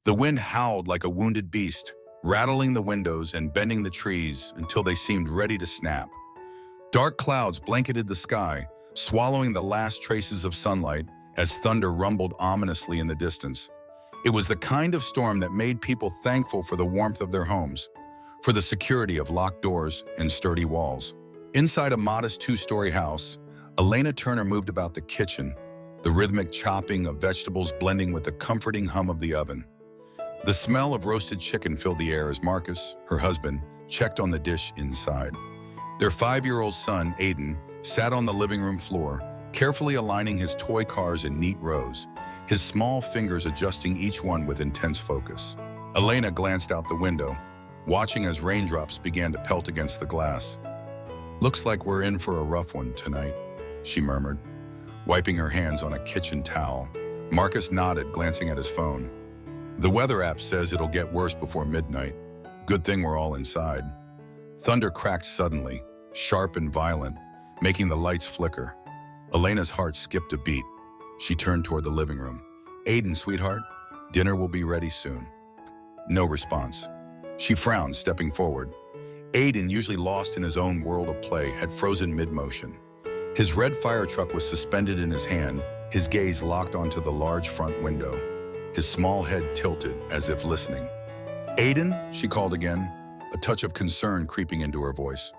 The wind howled like a wounded beast, rattling the windows and bending the trees until they seemed ready to snap. Dark clouds blanketed the sky, swallowing the last traces of sunlight as thunder rumbled ominously in the distance. It was the kind of storm that made people thankful for the warmth of their homes, for the security of locked doors and sturdy walls. Inside a modest two-story house, Elena Turner moved about the kitchen, the rhythmic chopping of vegetables blending with the comforting hum of the oven. The smell of roasted chicken filled the air as Marcus, her husband, checked on the dish inside. Their 5-year-old son, Aiden, sat on the living room floor, carefully aligning his toy cars in neat rows, his small fingers adjusting each one with intense focus. Elena glanced out the window, watching as raindrops began to pelt against the glass. "Looks like we're in for a rough one tonight," she murmured, wiping her hands on a kitchen towel. Marcus nodded, glancing at his phone. "The weather app says it'll get worse before midnight. Good thing we're all inside." Thunder cracked suddenly, sharp and violent, making the lights flicker. Elena's heart skipped a beat. She turned toward the living room. "Aiden, sweetheart, dinner will be ready soon." No response. She frowned, stepping forward. Aiden, usually lost in his own world of play, had frozen mid-motion. His red fire truck was suspended in his hand, his gaze locked onto the large front window. His small head tilted, as if listening. "Aiden?" she called again, a touch of concern creeping into her voice.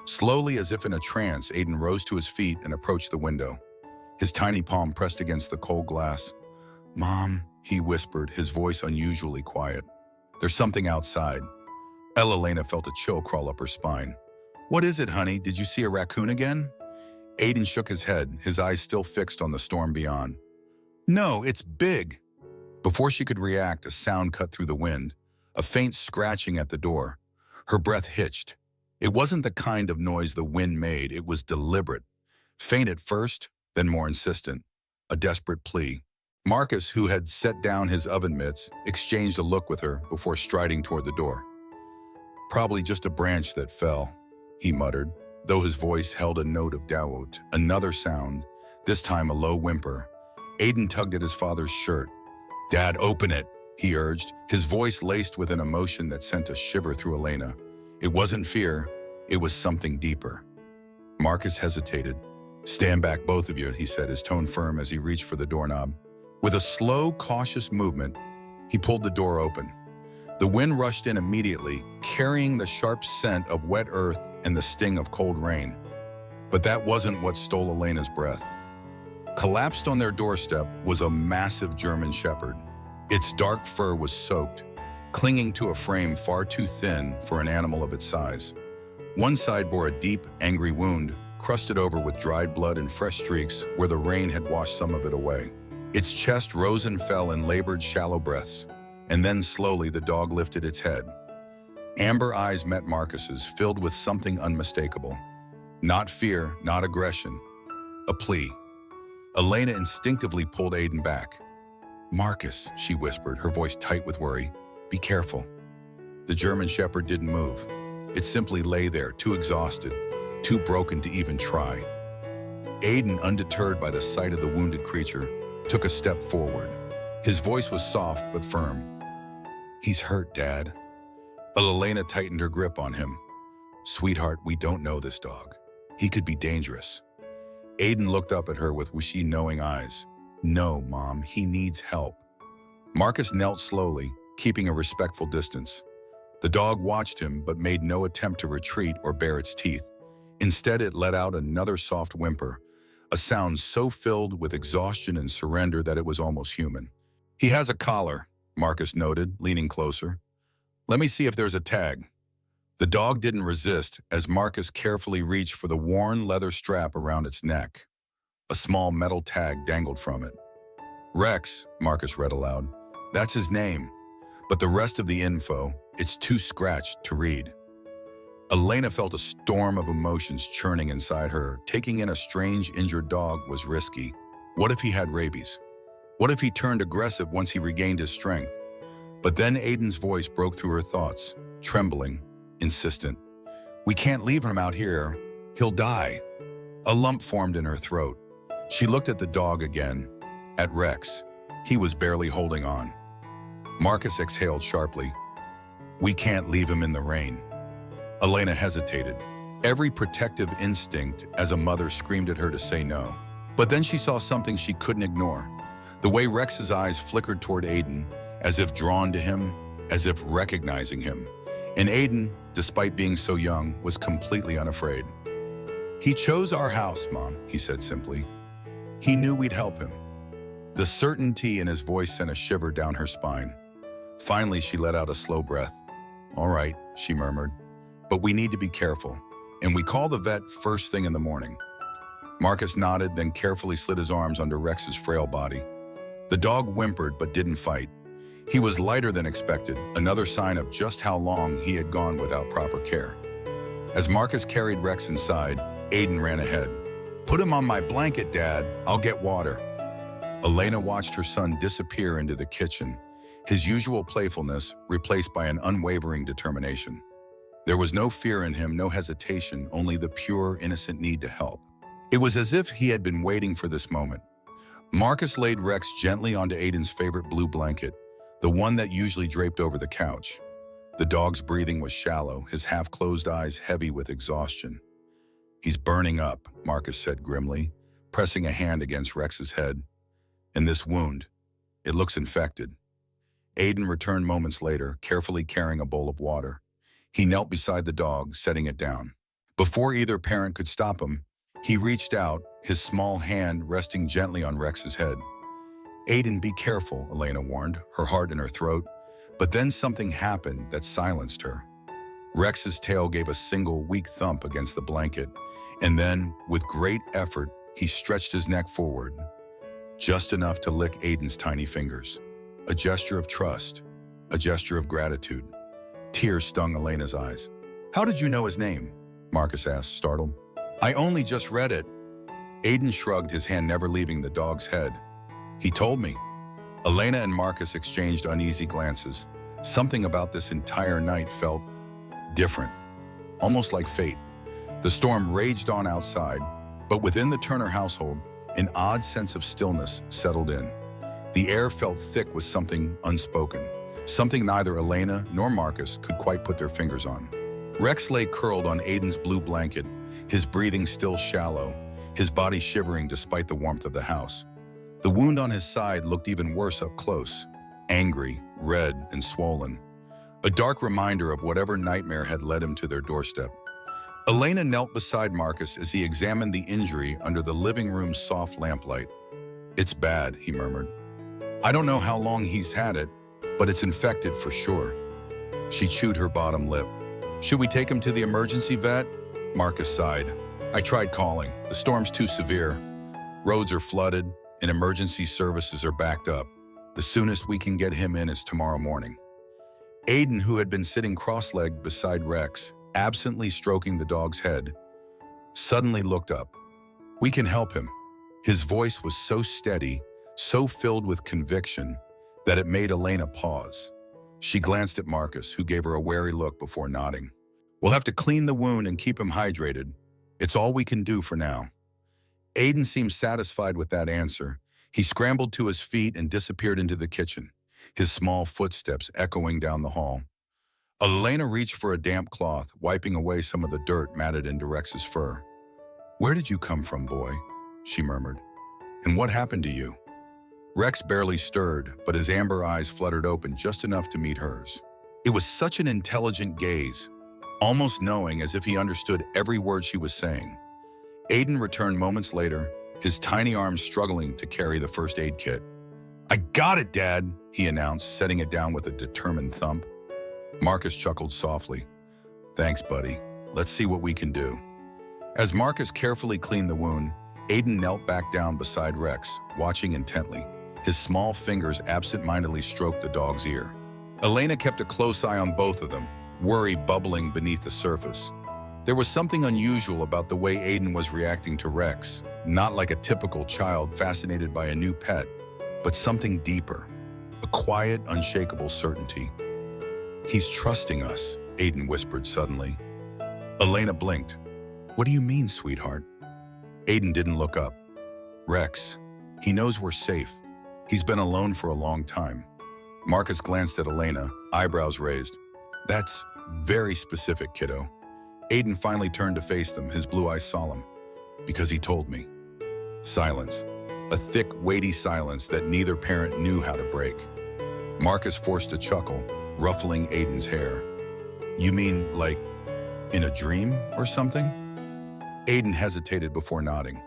Slowly, as if in a trance, Aiden rose to his feet and approached the window. His tiny palm pressed against the cold glass. "Mom," he whispered, his voice unusually quiet. "There's something outside." Elena felt a chill crawl up her spine. "What is it, honey? Did you see a raccoon again?" Aiden shook his head, his eyes still fixed on the storm beyond. "No, it's big." Before she could react, a sound cut through the wind, a faint scratching at the door. Her breath hitched. It wasn't the kind of noise the wind made, it was deliberate. Faint at first, then more insistent. A desperate plea. Marcus, who had set down his oven mitts, exchanged a look with her before striding toward the door. "Probably just a branch that fell," he muttered, though his voice held a note of doubt. Another sound, this time a low whimper. Aiden tugged at his father's shirt. "Dad, open it," he urged, his voice laced with an emotion that sent a shiver through Elena. It wasn't fear, it was something deeper. Marcus hesitated. "Stand back, both of you," he said, his tone firm as he reached for the doorknob. With a slow, cautious movement, he pulled the door open. The wind rushed in immediately, carrying the sharp scent of wet earth and the sting of cold rain. But that wasn't what stole Elena's breath. Collapsed on their doorstep was a massive German shepherd. Its dark fur was soaked, clinging to a frame far too thin for an animal of its size. One side bore a deep, angry wound, crusted over with dried blood and fresh streaks where the rain had washed some of it away. Its chest rose and fell in labored, shallow breaths, and then slowly the dog lifted its head. Amber eyes met Marcus's, filled with something unmistakable. Not fear, not aggression. A plea. Elena instinctively pulled Aiden back. "Marcus," she whispered, her voice tight with worry. "Be careful." The German shepherd didn't move. It simply lay there, too exhausted, too broken to even try. Aiden, undeterred by the sight of the wounded creature, took a step forward. His voice was soft but firm. "He's hurt, Dad." Elena tightened her grip on him. "Sweetheart, we don't know this dog. He could be dangerous." Aiden looked up at her with wishy, knowing eyes. "No, Mom, he needs help." Marcus knelt slowly, keeping a respectful distance. The dog watched him but made no attempt to retreat or bare its teeth. Instead, it let out another soft whimper, a sound so filled with exhaustion and surrender that it was almost human. "He has a collar," Marcus noted, leaning closer. "Let me see if there's a tag." The dog didn't resist as Marcus carefully reached for the worn leather strap around its neck. A small metal tag dangled from it. "Rex," Marcus read aloud. "That's his name. But the rest of the info, it's too scratched to read." Elena felt a storm of emotions churning inside her. Taking in a strange, injured dog was risky. What if he had rabies? What if he turned aggressive once he regained his strength? But then Aiden's voice broke through her thoughts, trembling, insistent. "We can't leave him out here. He'll die." A lump formed in her throat. She looked at the dog again, at Rex. He was barely holding on. Marcus exhaled sharply. We can't leave him in the rain. Elena hesitated. Every protective instinct as a mother screamed at her to say no. But then she saw something she couldn't ignore. The way Rex's eyes flickered toward Aiden, as if drawn to him, as if recognizing him. And Aiden, despite being so young, was completely unafraid. He chose our house, Mom, he said simply. He knew we'd help him. The certainty in his voice sent a shiver down her spine. Finally, she let out a slow breath. All right, she murmured, but we need to be careful, and we call the vet first thing in the morning. Marcus nodded, then carefully slid his arms under Rex's frail body. The dog whimpered but didn't fight. He was lighter than expected, another sign of just how long he had gone without proper care. As Marcus carried Rex inside, Aiden ran ahead. Put him on my blanket, Dad. I'll get water. Elena watched her son disappear into the kitchen, his usual playfulness replaced by an unwavering determination. There was no fear in him, no hesitation, only the pure, innocent need to help. It was as if he had been waiting for this moment. Marcus laid Rex gently onto Aiden's favorite blue blanket, the one that usually draped over the couch. The dog's breathing was shallow, his half-closed eyes heavy with exhaustion. He's burning up, Marcus said grimly, pressing a hand against Rex's head. And this wound, it looks infected. Aiden returned moments later, carefully carrying a bowl of water. He knelt beside the dog, setting it down. Before either parent could stop him, he reached out, his small hand resting gently on Rex's head. Aiden, be careful, Elena warned, her heart in her throat. But then something happened that silenced her. Rex's tail gave a single, weak thump against the blanket, and then, with great effort, he stretched his neck forward, just enough to lick Aiden's tiny fingers. A gesture of trust, a gesture of gratitude. Tears stung Elena's eyes. How did you know his name? Marcus asked, startled. I only just read it. Aiden shrugged, his hand never leaving the dog's head. He told me. Elena and Marcus exchanged uneasy glances. Something about this entire night felt different, almost like fate. The storm raged on outside, but within the Turner household, an odd sense of stillness settled in. The air felt thick with something unspoken, something neither Elena nor Marcus could quite put their fingers on. Rex lay curled on Aiden's blue blanket, his breathing still shallow, his body shivering despite the warmth of the house. The wound on his side looked even worse up close, angry, red, and swollen. A dark reminder of whatever nightmare had led him to their doorstep. Elena knelt beside Marcus as he examined the injury under the living room's soft lamplight. It's bad, he murmured. I don't know how long he's had it, but it's infected for sure. She chewed her bottom lip. Should we take him to the emergency vet? Marcus sighed. I tried calling. The storm's too severe. Roads are flooded, and emergency services are backed up. The soonest we can get him in is tomorrow morning. Aiden, who had been sitting cross-legged beside Rex, absently stroking the dog's head, suddenly looked up. We can help him. His voice was so steady, so filled with conviction, that it made Elena pause. She glanced at Marcus, who gave her a wary look before nodding. We'll have to clean the wound and keep him hydrated. It's all we can do for now. Aiden seemed satisfied with that answer. He scrambled to his feet and disappeared into the kitchen, his small footsteps echoing down the hall. Elena reached for a damp cloth, wiping away some of the dirt matted into Rex's fur. Where did you come from, boy? She murmured. And what happened to you? Rex barely stirred, but his amber eyes fluttered open just enough to meet hers. It was such an intelligent gaze, almost knowing, as if he understood every word she was saying. Aiden returned moments later, his tiny arms struggling to carry the first aid kit. I got it, Dad, he announced, setting it down with a determined thump. Marcus chuckled softly. Thanks, buddy. Let's see what we can do. As Marcus carefully cleaned the wound, Aiden knelt back down beside Rex, watching intently. His small fingers absent-mindedly stroked the dog's ear. Elena kept a close eye on both of them, worry bubbling beneath the surface. There was something unusual about the way Aiden was reacting to Rex, not like a typical child fascinated by a new pet, but something deeper, a quiet, unshakable certainty. He's trusting us, Aiden whispered suddenly. Elena blinked. What do you mean, sweetheart? Aiden didn't look up. Rex, he knows we're safe. He's been alone for a long time. Marcus glanced at Elena, eyebrows raised. That's very specific, kiddo. Aiden finally turned to face them, his blue eyes solemn. Because he told me. Silence. A thick, weighty silence that neither parent knew how to break. Marcus forced a chuckle, ruffling Aiden's hair. You mean, like, in a dream or something? Aiden hesitated before nodding.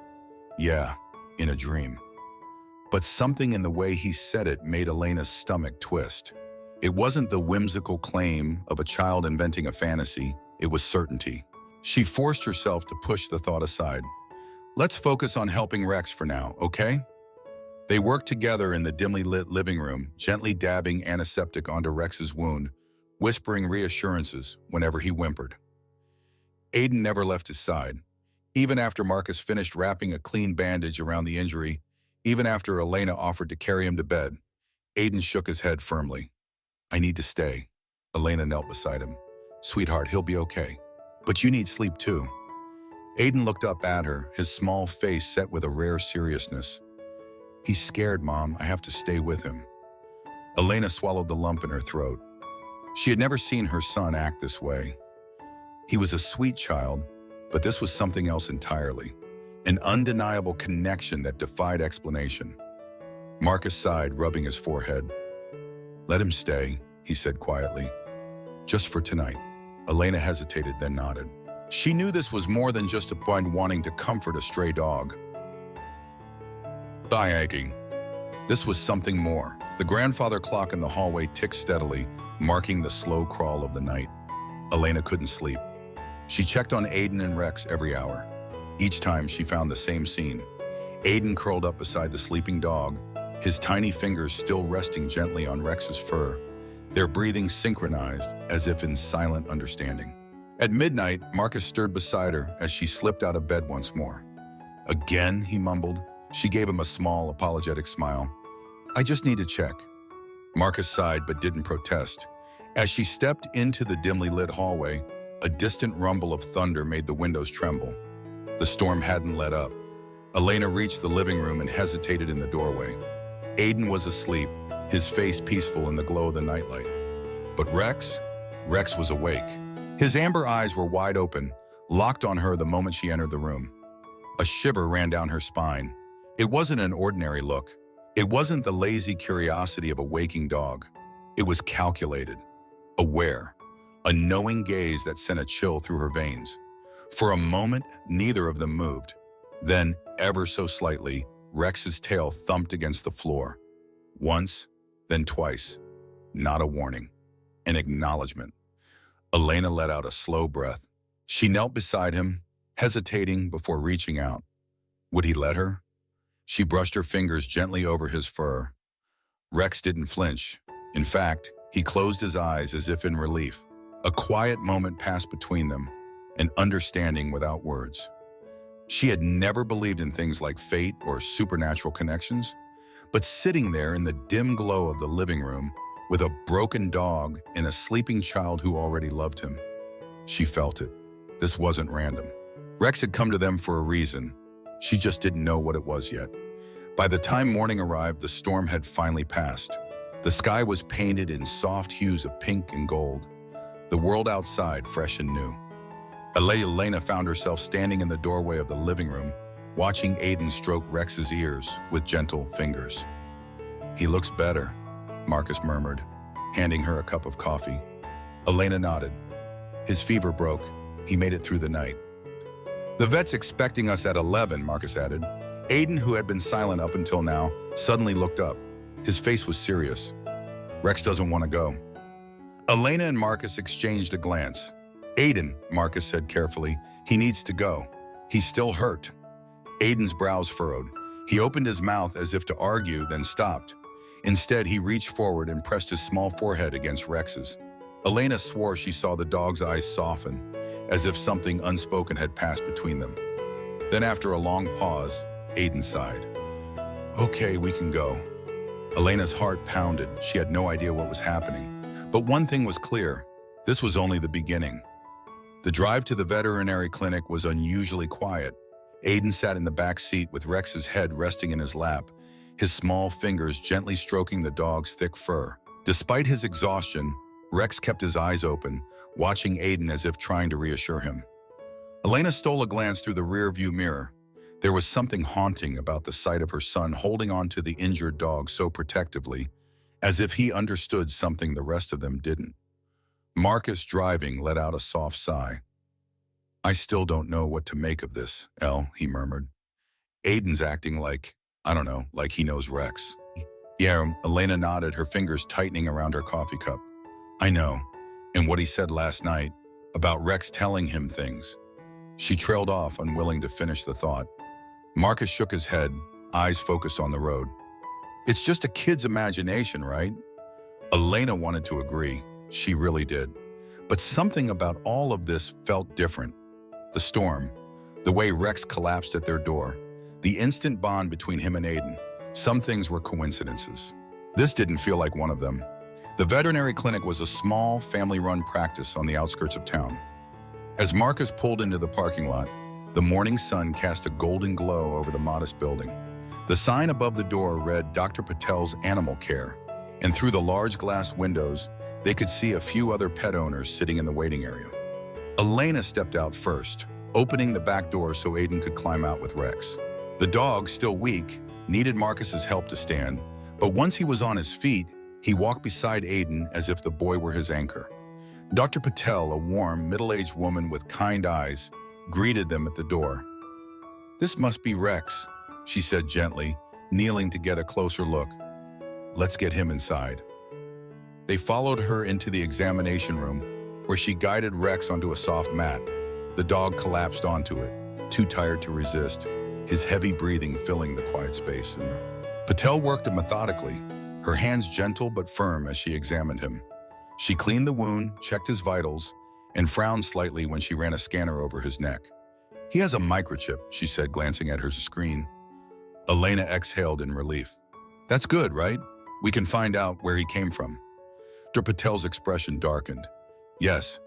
Yeah, in a dream. But something in the way he said it made Elena's stomach twist. It wasn't the whimsical claim of a child inventing a fantasy, it was certainty. She forced herself to push the thought aside. Let's focus on helping Rex for now, okay? They worked together in the dimly lit living room, gently dabbing antiseptic onto Rex's wound, whispering reassurances whenever he whimpered. Aiden never left his side. Even after Marcus finished wrapping a clean bandage around the injury, even after Elena offered to carry him to bed, Aiden shook his head firmly. I need to stay. Elena knelt beside him. Sweetheart, he'll be okay. But you need sleep too. Aiden looked up at her, his small face set with a rare seriousness. He's scared, Mom. I have to stay with him. Elena swallowed the lump in her throat. She had never seen her son act this way. He was a sweet child, but this was something else entirely. An undeniable connection that defied explanation. Marcus sighed, rubbing his forehead. Let him stay, he said quietly. Just for tonight. Elena hesitated, then nodded. She knew this was more than just a point wanting to comfort a stray dog. Thigh aching. This was something more. The grandfather clock in the hallway ticked steadily, marking the slow crawl of the night. Elena couldn't sleep. She checked on Aiden and Rex every hour. Each time she found the same scene. Aiden curled up beside the sleeping dog, his tiny fingers still resting gently on Rex's fur, their breathing synchronized as if in silent understanding. At midnight, Marcus stirred beside her as she slipped out of bed once more. Again, he mumbled. She gave him a small, apologetic smile. I just need to check. Marcus sighed but didn't protest. As she stepped into the dimly lit hallway, a distant rumble of thunder made the windows tremble. The storm hadn't let up. Elena reached the living room and hesitated in the doorway. Aiden was asleep, his face peaceful in the glow of the nightlight. But Rex was awake. His amber eyes were wide open, locked on her the moment she entered the room. A shiver ran down her spine. It wasn't an ordinary look. It wasn't the lazy curiosity of a waking dog. It was calculated, aware, a knowing gaze that sent a chill through her veins. For a moment, neither of them moved. Then, ever so slightly, Rex's tail thumped against the floor. Once, then twice. Not a warning. An acknowledgement. Elena let out a slow breath. She knelt beside him, hesitating before reaching out. Would he let her? She brushed her fingers gently over his fur. Rex didn't flinch. In fact, he closed his eyes as if in relief. A quiet moment passed between them, an understanding without words. She had never believed in things like fate or supernatural connections, but sitting there in the dim glow of the living room with a broken dog and a sleeping child who already loved him, she felt it. This wasn't random. Rex had come to them for a reason. She just didn't know what it was yet. By the time morning arrived, the storm had finally passed. The sky was painted in soft hues of pink and gold. The world outside fresh and new. Elena found herself standing in the doorway of the living room, watching Aiden stroke Rex's ears with gentle fingers. He looks better, Marcus murmured, handing her a cup of coffee. Elena nodded. His fever broke. He made it through the night. The vet's expecting us at 11, Marcus added. Aiden, who had been silent up until now, suddenly looked up. His face was serious. Rex doesn't want to go. Elena and Marcus exchanged a glance. Aiden, Marcus said carefully, he needs to go. He's still hurt. Aiden's brows furrowed. He opened his mouth as if to argue, then stopped. Instead, he reached forward and pressed his small forehead against Rex's. Elena swore she saw the dog's eyes soften, as if something unspoken had passed between them. Then after a long pause, Aiden sighed. Okay, we can go. Elena's heart pounded. She had no idea what was happening. But one thing was clear. This was only the beginning. The drive to the veterinary clinic was unusually quiet. Aiden sat in the back seat with Rex's head resting in his lap, his small fingers gently stroking the dog's thick fur. Despite his exhaustion, Rex kept his eyes open, watching Aiden as if trying to reassure him. Elena stole a glance through the rearview mirror. There was something haunting about the sight of her son holding on to the injured dog so protectively, as if he understood something the rest of them didn't. Marcus, driving, let out a soft sigh. "I still don't know what to make of this, Elle," he murmured. "Aiden's acting like, I don't know, like he knows Rex." "Yeah," Elena nodded, her fingers tightening around her coffee cup. "I know. And what he said last night, about Rex telling him things." She trailed off, unwilling to finish the thought. Marcus shook his head, eyes focused on the road. "It's just a kid's imagination, right?" Elena wanted to agree. She really did. But something about all of this felt different. The storm, the way Rex collapsed at their door, the instant bond between him and Aiden. Some things were coincidences. This didn't feel like one of them. The veterinary clinic was a small, family-run practice on the outskirts of town. As Marcus pulled into the parking lot, the morning sun cast a golden glow over the modest building. The sign above the door read Dr. Patel's Animal Care, and through the large glass windows, they could see a few other pet owners sitting in the waiting area. Elena stepped out first, opening the back door so Aiden could climb out with Rex. The dog, still weak, needed Marcus's help to stand, but once he was on his feet, he walked beside Aiden as if the boy were his anchor. Dr. Patel, a warm, middle-aged woman with kind eyes, greeted them at the door. "This must be Rex," she said gently, kneeling to get a closer look. "Let's get him inside." They followed her into the examination room, where she guided Rex onto a soft mat. The dog collapsed onto it, too tired to resist, his heavy breathing filling the quiet space. Patel worked methodically, her hands gentle but firm as she examined him. She cleaned the wound, checked his vitals, and frowned slightly when she ran a scanner over his neck. "He has a microchip," she said, glancing at her screen. Elena exhaled in relief. "That's good, right? We can find out where he came from." Dr. Patel's expression darkened. "Yes,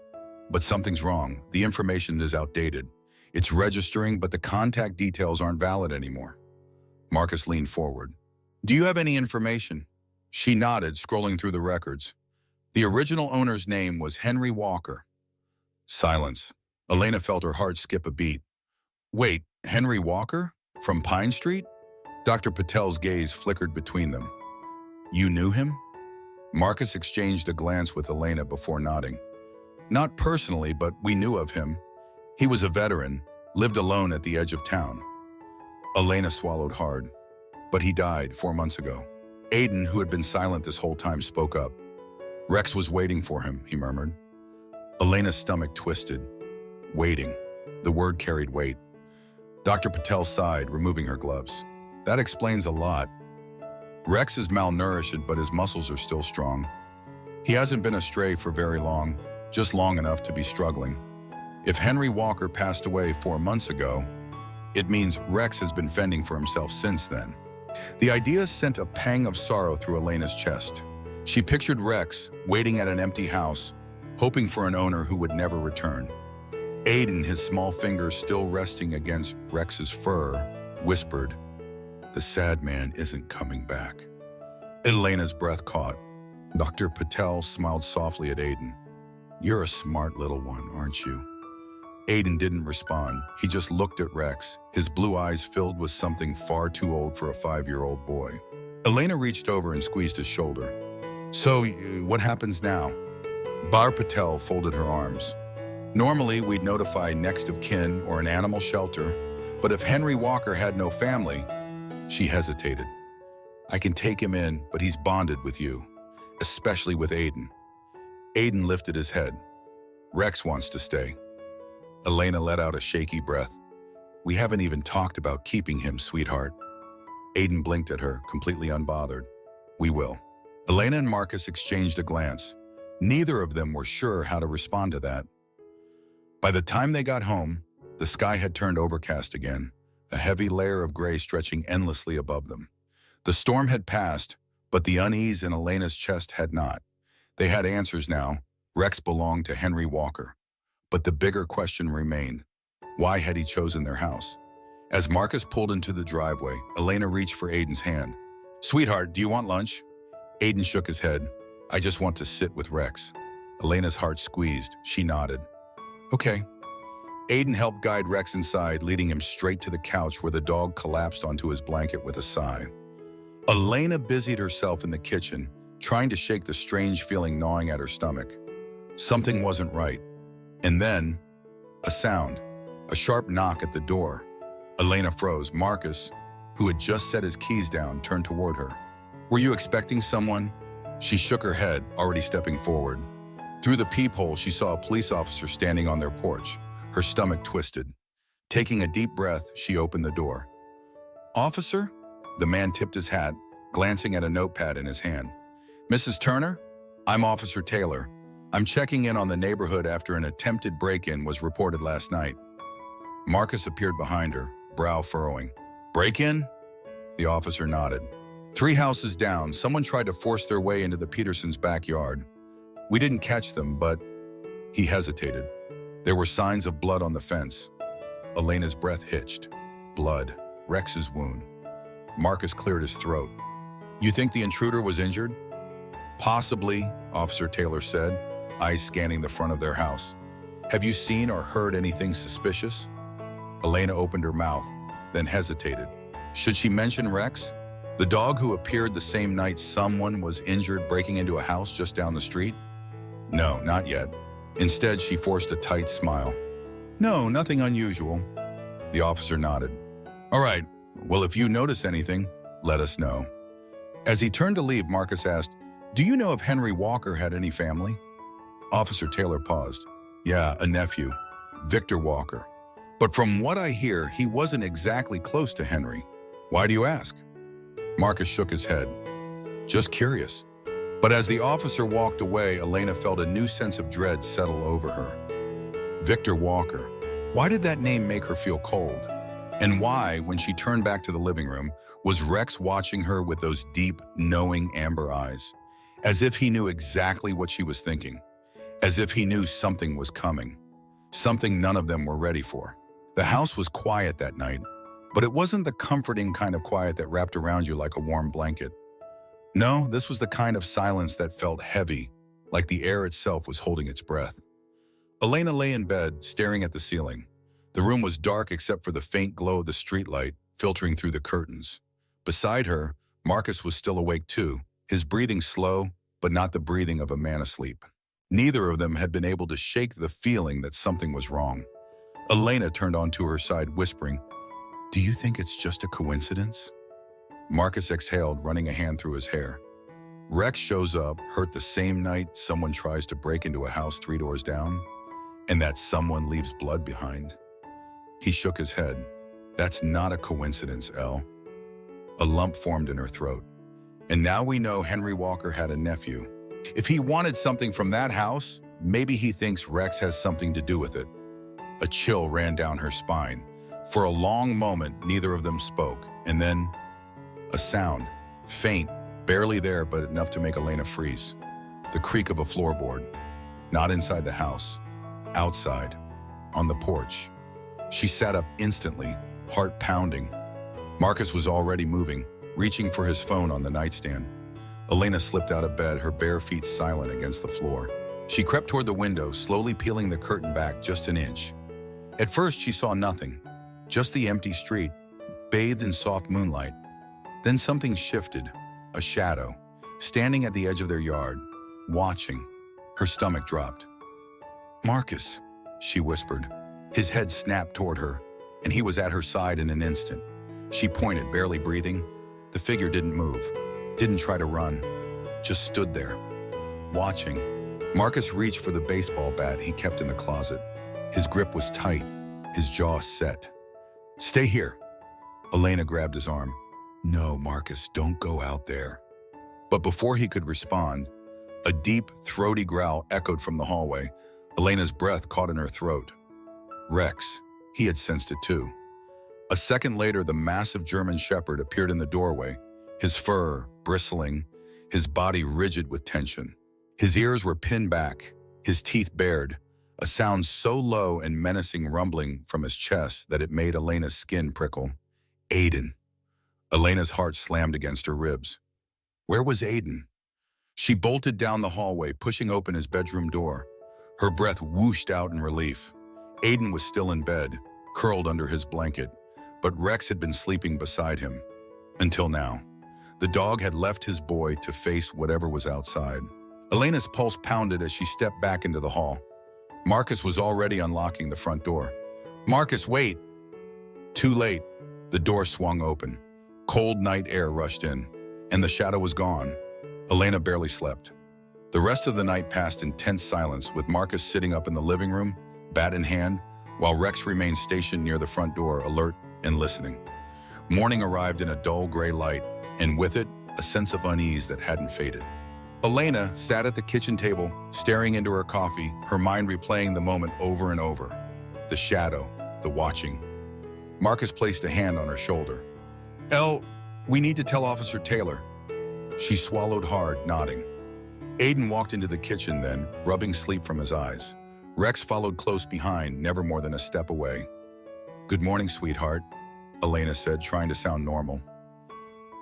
but something's wrong. The information is outdated. It's registering, but the contact details aren't valid anymore." Marcus leaned forward. "Do you have any information?" She nodded, scrolling through the records. The original owner's name was Henry Walker. Silence. Elena felt her heart skip a beat. "Wait, Henry Walker? From Pine Street?" Dr. Patel's gaze flickered between them. "You knew him?" Marcus exchanged a glance with Elena before nodding. "Not personally, but we knew of him. He was a veteran, lived alone at the edge of town." Elena swallowed hard. "But he died 4 months ago." Aiden, who had been silent this whole time, spoke up. "Rex was waiting for him," he murmured. Elena's stomach twisted. Waiting. The word carried weight. Dr. Patel sighed, removing her gloves. "That explains a lot. Rex is malnourished, but his muscles are still strong. He hasn't been astray for very long, just long enough to be struggling. If Henry Walker passed away 4 months ago, it means Rex has been fending for himself since then." The idea sent a pang of sorrow through Elena's chest. She pictured Rex waiting at an empty house, hoping for an owner who would never return. Aiden, his small fingers still resting against Rex's fur, whispered, "The sad man isn't coming back." Elena's breath caught. Dr. Patel smiled softly at Aiden. "You're a smart little one, aren't you?" Aiden didn't respond. He just looked at Rex, his blue eyes filled with something far too old for a 5-year-old boy. Elena reached over and squeezed his shoulder. "So, what happens now?" Bar Patel folded her arms. "Normally, we'd notify next of kin or an animal shelter, but if Henry Walker had no family..." She hesitated. "I can take him in, but he's bonded with you, especially with Aiden." Aiden lifted his head. "Rex wants to stay." Elena let out a shaky breath. "We haven't even talked about keeping him, sweetheart." Aiden blinked at her, completely unbothered. "We will." Elena and Marcus exchanged a glance. Neither of them were sure how to respond to that. By the time they got home, the sky had turned overcast again, a heavy layer of gray stretching endlessly above them. The storm had passed, but the unease in Elena's chest had not. They had answers now. Rex belonged to Henry Walker. But the bigger question remained. Why had he chosen their house? As Marcus pulled into the driveway, Elena reached for Aiden's hand. "Sweetheart, do you want lunch?" Aiden shook his head. I just want to sit with Rex. Elena's heart squeezed. She nodded. Okay. Aiden helped guide Rex inside, leading him straight to the couch where the dog collapsed onto his blanket with a sigh. Elena busied herself in the kitchen, trying to shake the strange feeling gnawing at her stomach. Something wasn't right. And then, a sound, a sharp knock at the door. Elena froze. Marcus, who had just set his keys down, turned toward her. Were you expecting someone? She shook her head, already stepping forward. Through the peephole, she saw a police officer standing on their porch, her stomach twisted. Taking a deep breath, she opened the door. Officer? The man tipped his hat, glancing at a notepad in his hand. Mrs. Turner? I'm Officer Taylor. I'm checking in on the neighborhood after an attempted break-in was reported last night. Marcus appeared behind her, brow furrowing. Break-in? The officer nodded. 3 houses down, someone tried to force their way into the Petersons' backyard. We didn't catch them, but... He hesitated. There were signs of blood on the fence. Elena's breath hitched. Blood. Rex's wound. Marcus cleared his throat. You think the intruder was injured? Possibly, Officer Taylor said, eyes scanning the front of their house. Have you seen or heard anything suspicious? Elena opened her mouth, then hesitated. Should she mention Rex? The dog who appeared the same night someone was injured breaking into a house just down the street? No, not yet. Instead, she forced a tight smile. No, nothing unusual. The officer nodded. All right, well, if you notice anything, let us know. As he turned to leave, Marcus asked, do you know if Henry Walker had any family? Officer Taylor paused. Yeah, a nephew, Victor Walker. But from what I hear, he wasn't exactly close to Henry. Why do you ask? Marcus shook his head. Just curious. But as the officer walked away, Elena felt a new sense of dread settle over her. Victor Walker. Why did that name make her feel cold? And why, when she turned back to the living room, was Rex watching her with those deep, knowing amber eyes? As if he knew exactly what she was thinking. As if he knew something was coming. Something none of them were ready for. The house was quiet that night, but it wasn't the comforting kind of quiet that wrapped around you like a warm blanket. No, this was the kind of silence that felt heavy, like the air itself was holding its breath. Elena lay in bed, staring at the ceiling. The room was dark except for the faint glow of the streetlight filtering through the curtains. Beside her, Marcus was still awake too, his breathing slow, but not the breathing of a man asleep. Neither of them had been able to shake the feeling that something was wrong. Elena turned onto her side, whispering, "Do you think it's just a coincidence?" Marcus exhaled, running a hand through his hair. Rex shows up, hurt the same night someone tries to break into a house 3 doors down, and that someone leaves blood behind. He shook his head. That's not a coincidence, Elle. A lump formed in her throat. And now we know Henry Walker had a nephew. If he wanted something from that house, maybe he thinks Rex has something to do with it. A chill ran down her spine. For a long moment, neither of them spoke, and then a sound, faint, barely there, but enough to make Elena freeze. The creak of a floorboard. Not inside the house. Outside. On the porch. She sat up instantly, heart pounding. Marcus was already moving, reaching for his phone on the nightstand. Elena slipped out of bed, her bare feet silent against the floor. She crept toward the window, slowly peeling the curtain back just an inch. At first, she saw nothing, just the empty street, bathed in soft moonlight. Then something shifted, a shadow, standing at the edge of their yard, watching. Her stomach dropped. "Marcus," she whispered. His head snapped toward her, and he was at her side in an instant. She pointed, barely breathing. The figure didn't move, didn't try to run, just stood there, watching. Marcus reached for the baseball bat he kept in the closet. His grip was tight, his jaw set. "Stay here." Elena grabbed his arm. "No, Marcus, don't go out there." But before he could respond, a deep, throaty growl echoed from the hallway. Elena's breath caught in her throat. Rex. He had sensed it too. A second later, the massive German shepherd appeared in the doorway, his fur bristling, his body rigid with tension. His ears were pinned back, his teeth bared, a sound so low and menacing rumbling from his chest that it made Elena's skin prickle. Aiden. Elena's heart slammed against her ribs. Where was Aiden? She bolted down the hallway, pushing open his bedroom door. Her breath whooshed out in relief. Aiden was still in bed, curled under his blanket, but Rex had been sleeping beside him. Until now. The dog had left his boy to face whatever was outside. Elena's pulse pounded as she stepped back into the hall. Marcus was already unlocking the front door. "Marcus, wait!" Too late. The door swung open. Cold night air rushed in, and the shadow was gone. Elena barely slept. The rest of the night passed in tense silence, with Marcus sitting up in the living room, bat in hand, while Rex remained stationed near the front door, alert and listening. Morning arrived in a dull gray light, and with it, a sense of unease that hadn't faded. Elena sat at the kitchen table, staring into her coffee, her mind replaying the moment over and over. The shadow, the watching. Marcus placed a hand on her shoulder. "Elle, we need to tell Officer Taylor." She swallowed hard, nodding. Aiden walked into the kitchen then, rubbing sleep from his eyes. Rex followed close behind, never more than a step away. "Good morning, sweetheart," Elena said, trying to sound normal.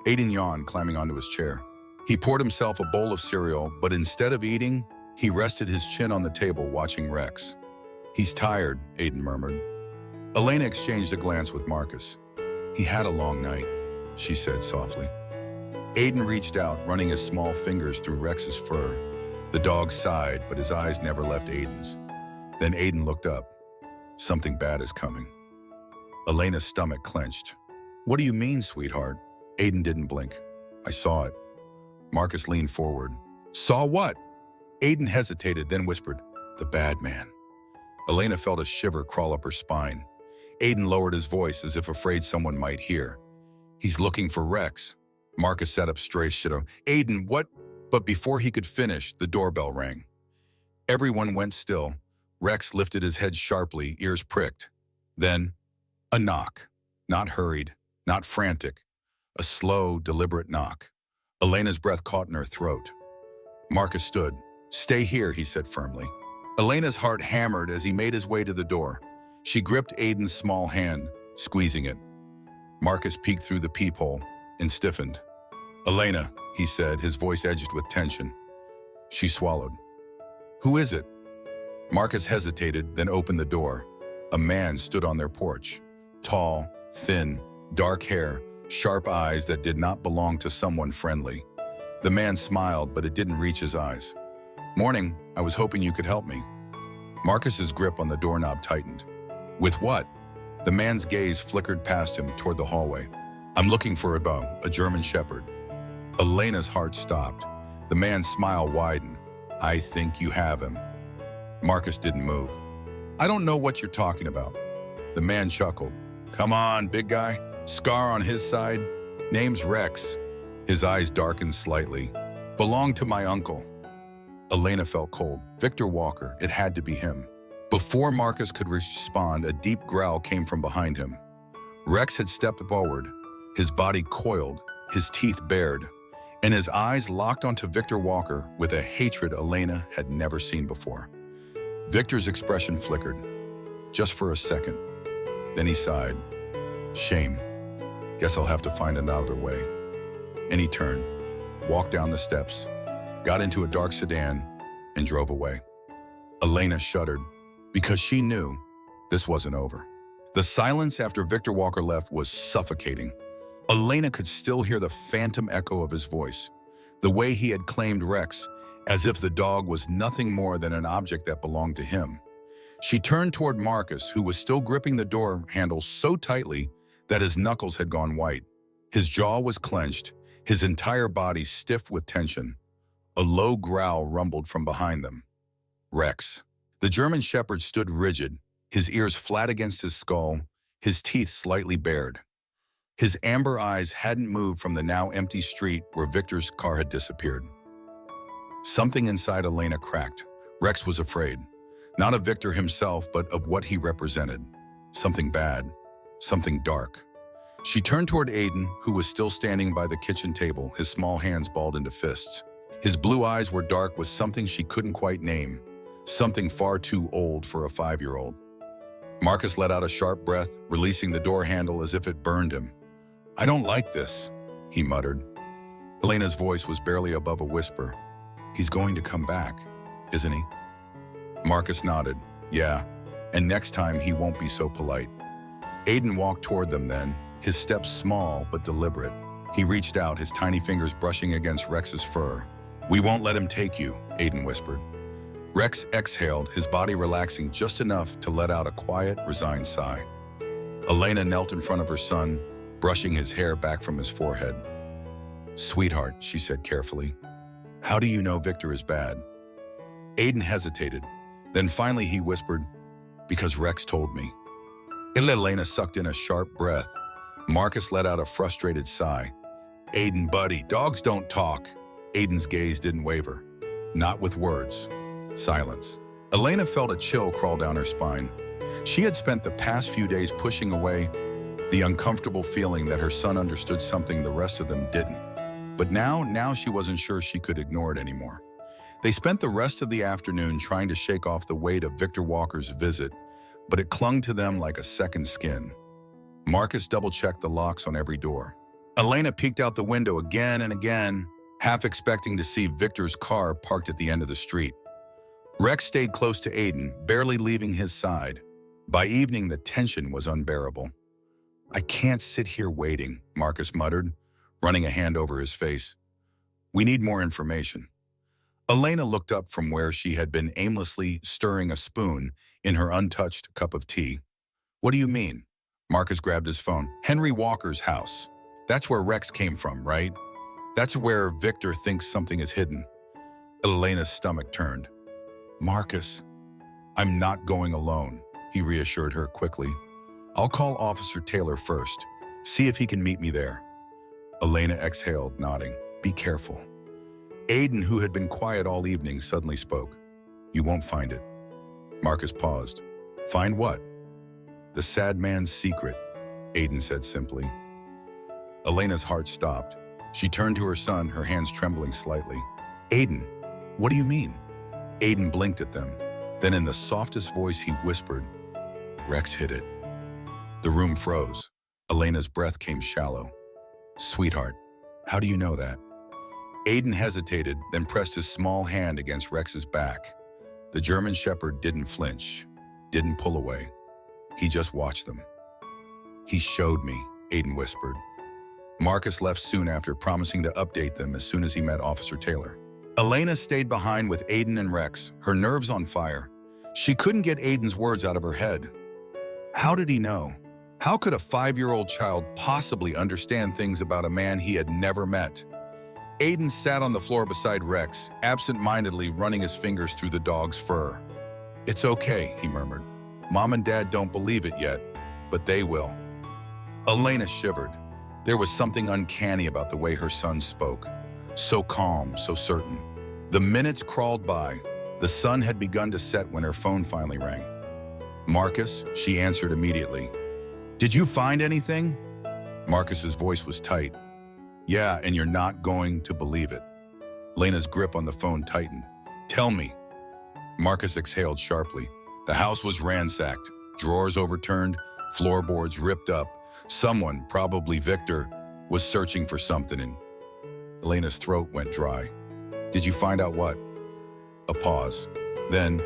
Aiden yawned, climbing onto his chair. He poured himself a bowl of cereal, but instead of eating, he rested his chin on the table, watching Rex. "He's tired," Aiden murmured. Elena exchanged a glance with Marcus. "He had a long night," she said softly. Aiden reached out, running his small fingers through Rex's fur. The dog sighed, but his eyes never left Aiden's. Then Aiden looked up. "Something bad is coming." Elena's stomach clenched. "What do you mean, sweetheart?" Aiden didn't blink. "I saw it." Marcus leaned forward. "Saw what?" Aiden hesitated, then whispered, "The bad man." Elena felt a shiver crawl up her spine. Aiden lowered his voice as if afraid someone might hear. "He's looking for Rex." Marcus sat up straight. "Aiden, what?" But before he could finish, the doorbell rang. Everyone went still. Rex lifted his head sharply, ears pricked. Then, a knock. Not hurried, not frantic. A slow, deliberate knock. Elena's breath caught in her throat. Marcus stood. "Stay here," he said firmly. Elena's heart hammered as he made his way to the door. She gripped Aiden's small hand, squeezing it. Marcus peeked through the peephole and stiffened. "Elena," he said, his voice edged with tension. She swallowed. "Who is it?" Marcus hesitated, then opened the door. A man stood on their porch. Tall, thin, dark hair, sharp eyes that did not belong to someone friendly. The man smiled, but it didn't reach his eyes. "Morning, I was hoping you could help me." Marcus's grip on the doorknob tightened. "With what?" The man's gaze flickered past him toward the hallway. "I'm looking for a German Shepherd." Elena's heart stopped. The man's smile widened. "I think you have him." Marcus didn't move. "I don't know what you're talking about." The man chuckled. "Come on, big guy. Scar on his side. Name's Rex." His eyes darkened slightly. "Belonged to my uncle." Elena felt cold. Victor Walker, it had to be him. Before Marcus could respond, a deep growl came from behind him. Rex had stepped forward, his body coiled, his teeth bared, and his eyes locked onto Victor Walker with a hatred Elena had never seen before. Victor's expression flickered, just for a second. Then he sighed. "Shame. Guess I'll have to find another way." And he turned, walked down the steps, got into a dark sedan, and drove away. Elena shuddered, because she knew this wasn't over. The silence after Victor Walker left was suffocating. Elena could still hear the phantom echo of his voice, the way he had claimed Rex, as if the dog was nothing more than an object that belonged to him. She turned toward Marcus, who was still gripping the door handle so tightly that his knuckles had gone white. His jaw was clenched, his entire body stiff with tension. A low growl rumbled from behind them. Rex. The German Shepherd stood rigid, his ears flat against his skull, his teeth slightly bared. His amber eyes hadn't moved from the now empty street where Victor's car had disappeared. Something inside Elena cracked. Rex was afraid. Not of Victor himself, but of what he represented. Something bad. Something dark. She turned toward Aiden, who was still standing by the kitchen table, his small hands balled into fists. His blue eyes were dark with something she couldn't quite name. Something far too old for a 5-year-old. Marcus let out a sharp breath, releasing the door handle as if it burned him. "I don't like this," he muttered. Elena's voice was barely above a whisper. He's going to come back, isn't he? Marcus nodded. Yeah, and next time he won't be so polite. Aiden walked toward them then, his steps small but deliberate. He reached out, his tiny fingers brushing against Rex's fur. We won't let him take you, Aiden whispered. Rex exhaled, his body relaxing just enough to let out a quiet, resigned sigh. Elena knelt in front of her son, brushing his hair back from his forehead. Sweetheart, she said carefully, how do you know Victor is bad? Aiden hesitated. Then finally he whispered, because Rex told me. Elena sucked in a sharp breath. Marcus let out a frustrated sigh. Aiden, buddy, dogs don't talk. Aiden's gaze didn't waver. Not with words. Silence. Elena felt a chill crawl down her spine. She had spent the past few days pushing away the uncomfortable feeling that her son understood something the rest of them didn't. But now she wasn't sure she could ignore it anymore. They spent the rest of the afternoon trying to shake off the weight of Victor Walker's visit, but it clung to them like a second skin. Marcus double-checked the locks on every door. Elena peeked out the window again and again, half expecting to see Victor's car parked at the end of the street. Rex stayed close to Aiden, barely leaving his side. By evening, the tension was unbearable. I can't sit here waiting, Marcus muttered, running a hand over his face. We need more information. Elena looked up from where she had been aimlessly stirring a spoon in her untouched cup of tea. What do you mean? Marcus grabbed his phone. Henry Walker's house. That's where Rex came from, right? That's where Victor thinks something is hidden. Elena's stomach turned. Marcus, I'm not going alone, he reassured her quickly. I'll call Officer Taylor first, see if he can meet me there. Elena exhaled, nodding. Be careful. Aiden, who had been quiet all evening, suddenly spoke. You won't find it. Marcus paused. Find what? The sad man's secret, Aiden said simply. Elena's heart stopped. She turned to her son, her hands trembling slightly. Aiden, what do you mean? Aiden blinked at them. Then in the softest voice he whispered, Rex hid it. The room froze. Elena's breath came shallow. Sweetheart, how do you know that? Aiden hesitated, then pressed his small hand against Rex's back. The German Shepherd didn't flinch, didn't pull away. He just watched them. He showed me, Aiden whispered. Marcus left soon after, promising to update them as soon as he met Officer Taylor. Elena stayed behind with Aiden and Rex, her nerves on fire. She couldn't get Aiden's words out of her head. How did he know? How could a 5-year-old child possibly understand things about a man he had never met? Aiden sat on the floor beside Rex, absent-mindedly running his fingers through the dog's fur. It's okay, he murmured. Mom and Dad don't believe it yet, but they will. Elena shivered. There was something uncanny about the way her son spoke. So calm, so certain. The minutes crawled by. The sun had begun to set when her phone finally rang. Marcus, she answered immediately. Did you find anything? Marcus's voice was tight. Yeah, and you're not going to believe it. Lena's grip on the phone tightened. Tell me. Marcus exhaled sharply. The house was ransacked, drawers overturned, floorboards ripped up. Someone, probably Victor, was searching for something, and Elena's throat went dry. Did you find out what? A pause. Then,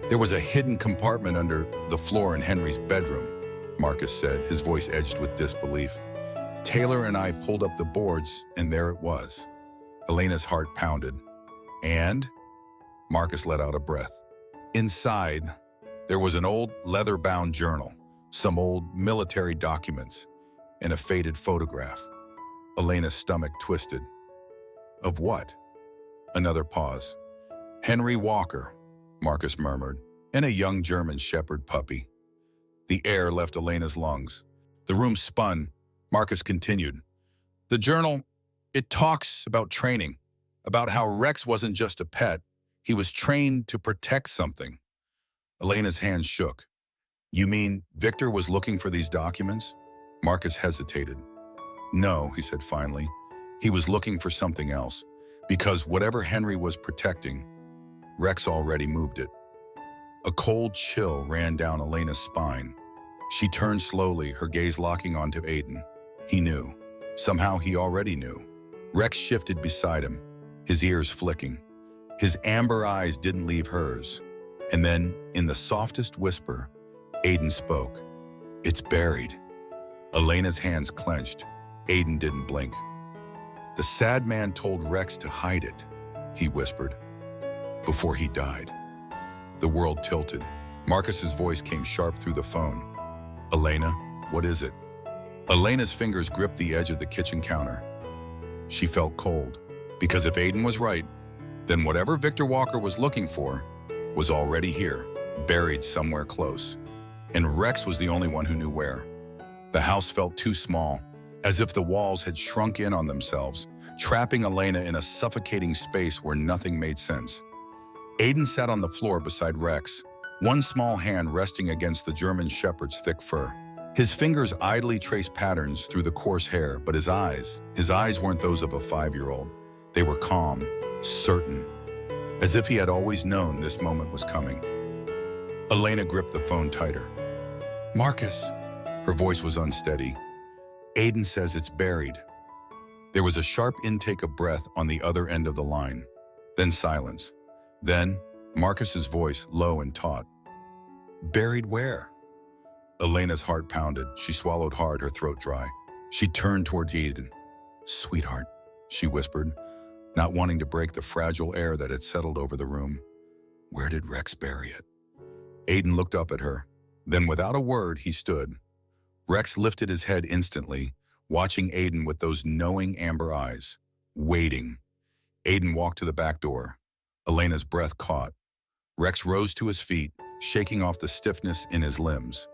there was a hidden compartment under the floor in Henry's bedroom, Marcus said, his voice edged with disbelief. Taylor and I pulled up the boards, and there it was. Elena's heart pounded. And? Marcus let out a breath. Inside, there was an old leather-bound journal, some old military documents, and a faded photograph. Elena's stomach twisted. Of what? Another pause. Henry Walker, Marcus murmured, and a young German Shepherd puppy. The air left Elena's lungs. The room spun. Marcus continued. The journal, it talks about training, about how Rex wasn't just a pet. He was trained to protect something. Elena's hands shook. You mean Victor was looking for these documents? Marcus hesitated. No, he said finally. He was looking for something else, because whatever Henry was protecting, Rex already moved it. A cold chill ran down Elena's spine. She turned slowly, her gaze locking onto Aiden. He knew. Somehow he already knew. Rex shifted beside him, his ears flicking. His amber eyes didn't leave hers. And then, in the softest whisper, Aiden spoke. "It's buried." Elena's hands clenched. Aiden didn't blink. "The sad man told Rex to hide it," he whispered, "before he died." The world tilted. Marcus's voice came sharp through the phone. "Elena, what is it?" Elena's fingers gripped the edge of the kitchen counter. She felt cold, because if Aiden was right, then whatever Victor Walker was looking for was already here, buried somewhere close. And Rex was the only one who knew where. The house felt too small, as if the walls had shrunk in on themselves, trapping Elena in a suffocating space where nothing made sense. Aiden sat on the floor beside Rex, one small hand resting against the German shepherd's thick fur. His fingers idly traced patterns through the coarse hair, but his eyes weren't those of a 5-year-old. They were calm, certain, as if he had always known this moment was coming. Elena gripped the phone tighter. "Marcus," her voice was unsteady. "Aiden says it's buried." There was a sharp intake of breath on the other end of the line, then silence. Then, Marcus's voice, low and taut. "Buried where?" Elena's heart pounded. She swallowed hard, her throat dry. She turned toward Aiden. "Sweetheart," she whispered, not wanting to break the fragile air that had settled over the room. "Where did Rex bury it?" Aiden looked up at her. Then, without a word, he stood. Rex lifted his head instantly, watching Aiden with those knowing amber eyes, waiting. Aiden walked to the back door. Elena's breath caught. Rex rose to his feet, shaking off the stiffness in his limbs.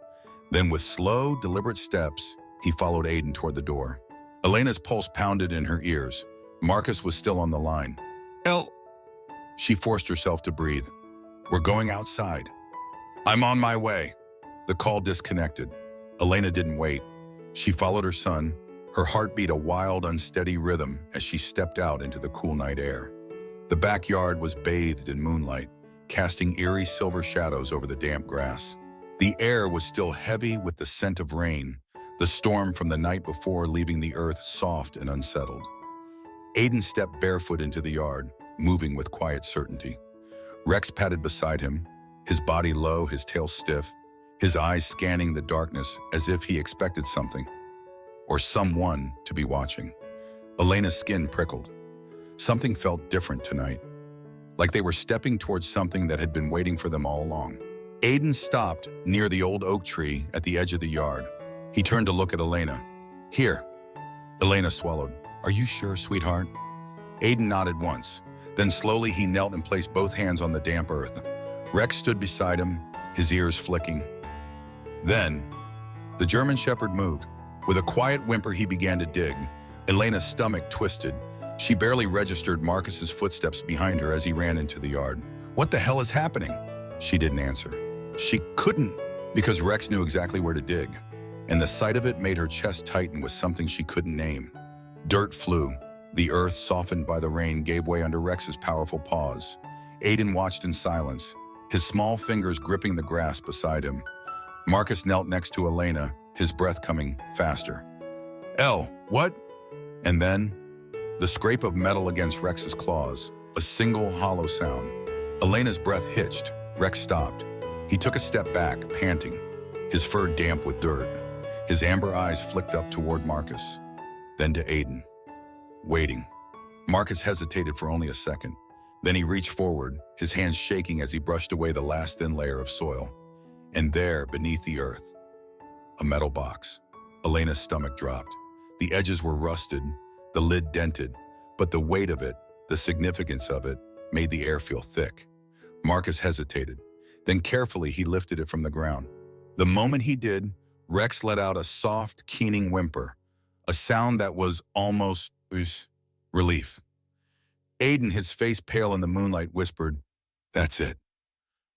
Then, with slow, deliberate steps, he followed Aiden toward the door. Elena's pulse pounded in her ears. Marcus was still on the line. She forced herself to breathe. "We're going outside." "I'm on my way." The call disconnected. Elena didn't wait. She followed her son, her heart beat a wild, unsteady rhythm as she stepped out into the cool night air. The backyard was bathed in moonlight, casting eerie silver shadows over the damp grass. The air was still heavy with the scent of rain, the storm from the night before leaving the earth soft and unsettled. Aiden stepped barefoot into the yard, moving with quiet certainty. Rex padded beside him, his body low, his tail stiff, his eyes scanning the darkness as if he expected something, or someone, to be watching. Elena's skin prickled. Something felt different tonight, like they were stepping towards something that had been waiting for them all along. Aiden stopped near the old oak tree at the edge of the yard. He turned to look at Elena. "Here." Elena swallowed. "Are you sure, sweetheart?" Aiden nodded once. Then slowly he knelt and placed both hands on the damp earth. Rex stood beside him, his ears flicking. Then, the German shepherd moved. With a quiet whimper, he began to dig. Elena's stomach twisted. She barely registered Marcus's footsteps behind her as he ran into the yard. "What the hell is happening?" She didn't answer. She couldn't, because Rex knew exactly where to dig. And the sight of it made her chest tighten with something she couldn't name. Dirt flew. The earth, softened by the rain, gave way under Rex's powerful paws. Aiden watched in silence, his small fingers gripping the grass beside him. Marcus knelt next to Elena, his breath coming faster. What?" And then, the scrape of metal against Rex's claws, a single hollow sound. Elena's breath hitched. Rex stopped. He took a step back, panting, his fur damp with dirt. His amber eyes flicked up toward Marcus, then to Aiden, waiting. Marcus hesitated for only a second. Then he reached forward, his hands shaking as he brushed away the last thin layer of soil. And there, beneath the earth, a metal box. Elena's stomach dropped. The edges were rusted, the lid dented, but the weight of it, the significance of it, made the air feel thick. Marcus hesitated. Then carefully he lifted it from the ground. The moment he did, Rex let out a soft, keening whimper, a sound that was almost relief. Aiden, his face pale in the moonlight, whispered, "That's it."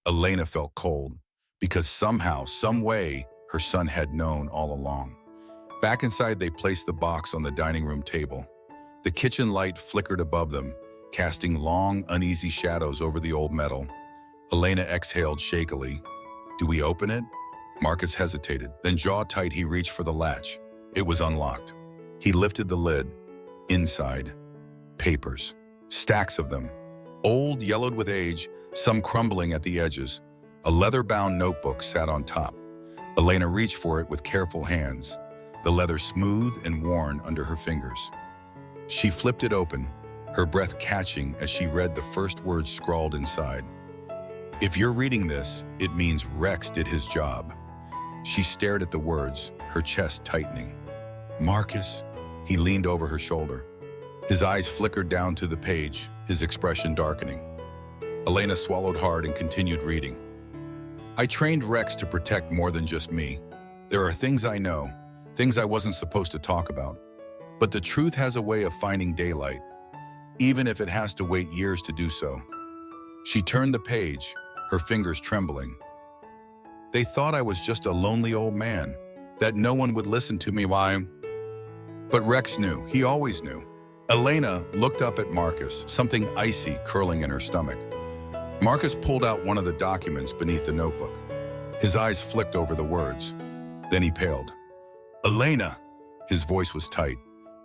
Elena felt cold, because somehow, some way, her son had known all along. Back inside, they placed the box on the dining room table. The kitchen light flickered above them, casting long, uneasy shadows over the old metal. Elena exhaled shakily. "Do we open it?" Marcus hesitated. Then, jaw tight, he reached for the latch. It was unlocked. He lifted the lid. Inside, papers. Stacks of them. Old, yellowed with age, some crumbling at the edges. A leather-bound notebook sat on top. Elena reached for it with careful hands, the leather smooth and worn under her fingers. She flipped it open, her breath catching as she read the first words scrawled inside. "If you're reading this, it means Rex did his job." She stared at the words, her chest tightening. "Marcus?" He leaned over her shoulder. His eyes flickered down to the page, his expression darkening. Elena swallowed hard and continued reading. "I trained Rex to protect more than just me. There are things I know, things I wasn't supposed to talk about. But the truth has a way of finding daylight, even if it has to wait years to do so." She turned the page, her fingers trembling. "They thought I was just a lonely old man, that no one would listen to me while..." But Rex knew, he always knew. Elena looked up at Marcus, something icy curling in her stomach. Marcus pulled out one of the documents beneath the notebook. His eyes flicked over the words. Then he paled. "Elena!" His voice was tight.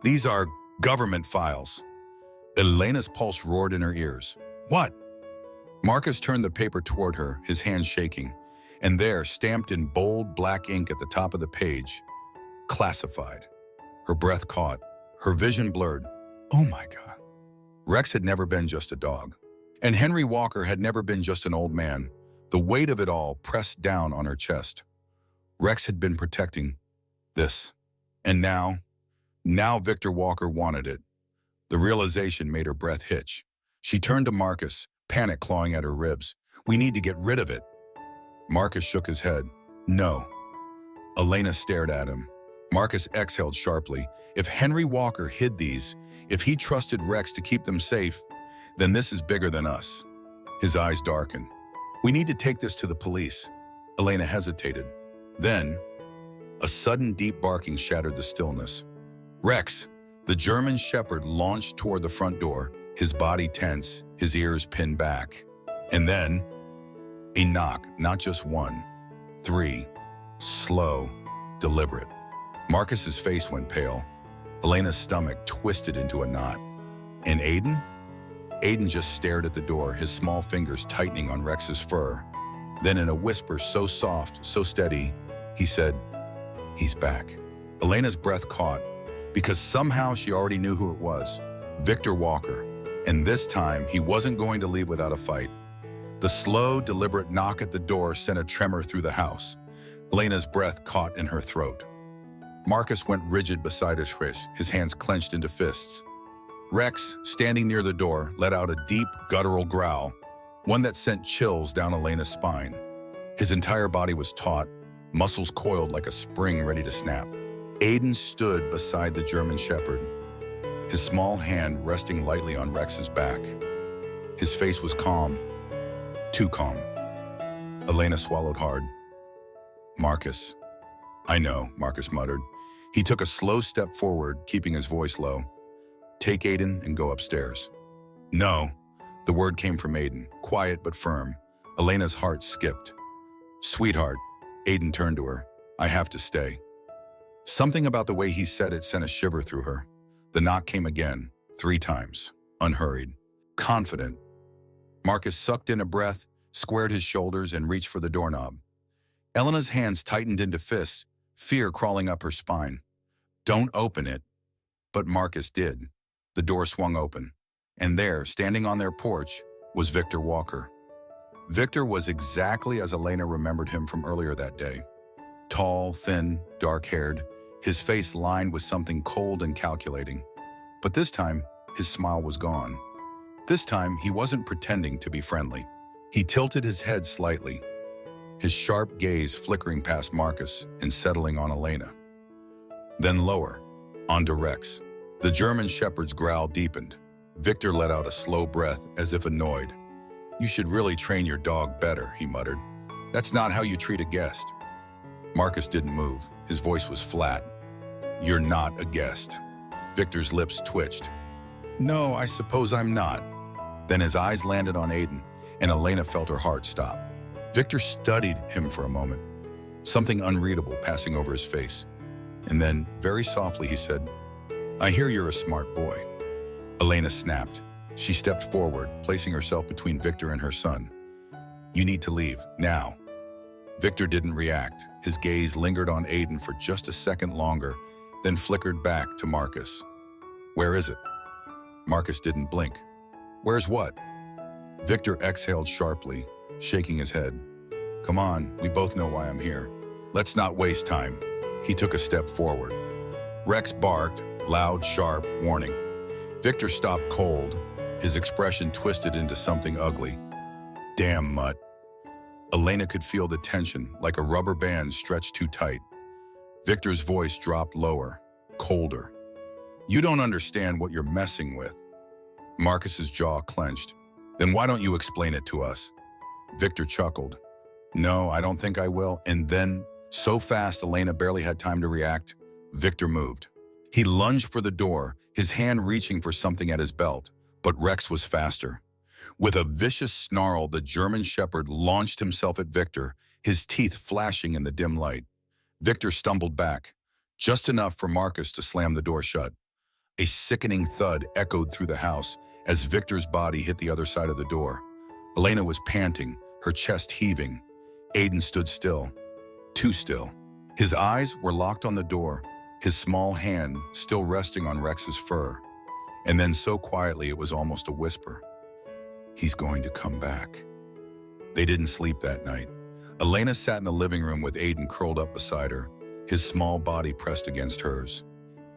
"These are government files." Elena's pulse roared in her ears. "What?" Marcus turned the paper toward her, his hands shaking. And there, stamped in bold black ink at the top of the page, "Classified." Her breath caught, her vision blurred. Oh my God. Rex had never been just a dog. And Henry Walker had never been just an old man. The weight of it all pressed down on her chest. Rex had been protecting this. And now Victor Walker wanted it. The realization made her breath hitch. She turned to Marcus, panic clawing at her ribs. "We need to get rid of it." Marcus shook his head. "No." Elena stared at him. Marcus exhaled sharply. If Henry Walker hid these, if he trusted Rex to keep them safe, then this is bigger than us. His eyes darkened. "We need to take this to the police." Elena hesitated. Then, a sudden deep barking shattered the stillness. Rex, the German shepherd, launched toward the front door, his body tense, his ears pinned back. And then, a knock, not just one, 3, slow, deliberate. Marcus's face went pale. Elena's stomach twisted into a knot. And Aiden? Aiden just stared at the door, his small fingers tightening on Rex's fur. Then in a whisper so soft, so steady, he said, "He's back." Elena's breath caught, because somehow she already knew who it was. Victor Walker. And this time, he wasn't going to leave without a fight. The slow, deliberate knock at the door sent a tremor through the house. Elena's breath caught in her throat. Marcus went rigid beside his hands clenched into fists. Rex, standing near the door, let out a deep, guttural growl, one that sent chills down Elena's spine. His entire body was taut, muscles coiled like a spring ready to snap. Aiden stood beside the German shepherd, his small hand resting lightly on Rex's back. His face was calm, too calm. Elena swallowed hard. "Marcus." "I know," Marcus muttered. He took a slow step forward, keeping his voice low. "Take Aiden and go upstairs." "No." The word came from Aiden, quiet but firm. Elena's heart skipped. "Sweetheart," Aiden turned to her. "I have to stay." Something about the way he said it sent a shiver through her. The knock came again, 3 times, unhurried, confident. Marcus sucked in a breath, squared his shoulders, and reached for the doorknob. Elena's hands tightened into fists, fear crawling up her spine. "Don't open it." But Marcus did. The door swung open. And there, standing on their porch, was Victor Walker. Victor was exactly as Elena remembered him from earlier that day. Tall, thin, dark-haired, his face lined with something cold and calculating. But this time, his smile was gone. This time, he wasn't pretending to be friendly. He tilted his head slightly, his sharp gaze flickering past Marcus and settling on Elena. Then lower, onto Rex. The German shepherd's growl deepened. Victor let out a slow breath as if annoyed. "You should really train your dog better," he muttered. "That's not how you treat a guest." Marcus didn't move. His voice was flat. "You're not a guest." Victor's lips twitched. "No, I suppose I'm not." Then his eyes landed on Aiden, and Elena felt her heart stop. Victor studied him for a moment, something unreadable passing over his face. And then, very softly, he said, "I hear you're a smart boy." Elena snapped. She stepped forward, placing herself between Victor and her son. "You need to leave, now." Victor didn't react. His gaze lingered on Aiden for just a second longer, then flickered back to Marcus. "Where is it?" Marcus didn't blink. "Where's what?" Victor exhaled sharply, shaking his head. "Come on, we both know why I'm here. Let's not waste time." He took a step forward. Rex barked, loud, sharp, warning. Victor stopped cold, his expression twisted into something ugly. "Damn mutt." Elena could feel the tension, like a rubber band stretched too tight. Victor's voice dropped lower, colder. "You don't understand what you're messing with." Marcus's jaw clenched. "Then why don't you explain it to us?" Victor chuckled. "No, I don't think I will." And then, so fast Elena barely had time to react, Victor moved. He lunged for the door, his hand reaching for something at his belt, but Rex was faster. With a vicious snarl, the German shepherd launched himself at Victor, his teeth flashing in the dim light. Victor stumbled back, just enough for Marcus to slam the door shut. A sickening thud echoed through the house as Victor's body hit the other side of the door. Elena was panting, her chest heaving. Aiden stood still, too still. His eyes were locked on the door, his small hand still resting on Rex's fur. And then so quietly it was almost a whisper. "He's going to come back." They didn't sleep that night. Elena sat in the living room with Aiden curled up beside her, his small body pressed against hers.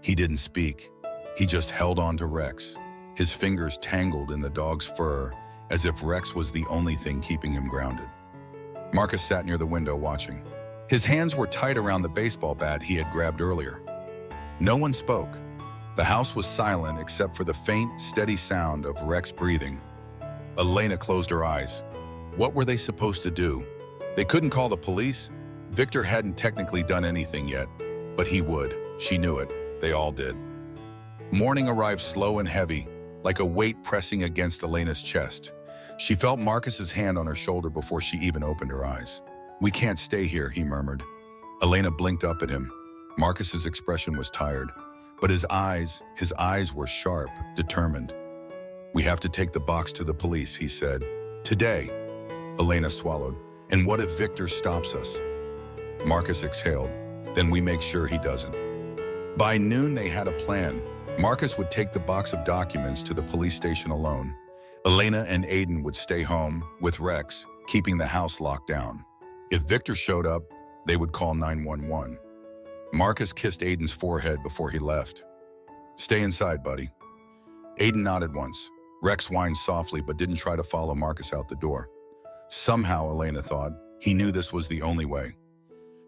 He didn't speak. He just held on to Rex, his fingers tangled in the dog's fur, as if Rex was the only thing keeping him grounded. Marcus sat near the window watching. His hands were tight around the baseball bat he had grabbed earlier. No one spoke. The house was silent except for the faint, steady sound of Rex breathing. Elena closed her eyes. What were they supposed to do? They couldn't call the police. Victor hadn't technically done anything yet, but he would. She knew it. They all did. Morning arrived slow and heavy, like a weight pressing against Elena's chest. She felt Marcus's hand on her shoulder before she even opened her eyes. "We can't stay here," he murmured. Elena blinked up at him. Marcus's expression was tired, but his eyes were sharp, determined. "We have to take the box to the police," he said. "Today." Elena swallowed. "And what if Victor stops us?" Marcus exhaled. "Then we make sure he doesn't." By noon, they had a plan. Marcus would take the box of documents to the police station alone. Elena and Aiden would stay home with Rex, keeping the house locked down. If Victor showed up, they would call 911. Marcus kissed Aiden's forehead before he left. "Stay inside, buddy." Aiden nodded once. Rex whined softly but didn't try to follow Marcus out the door. Somehow, Elena thought, he knew this was the only way.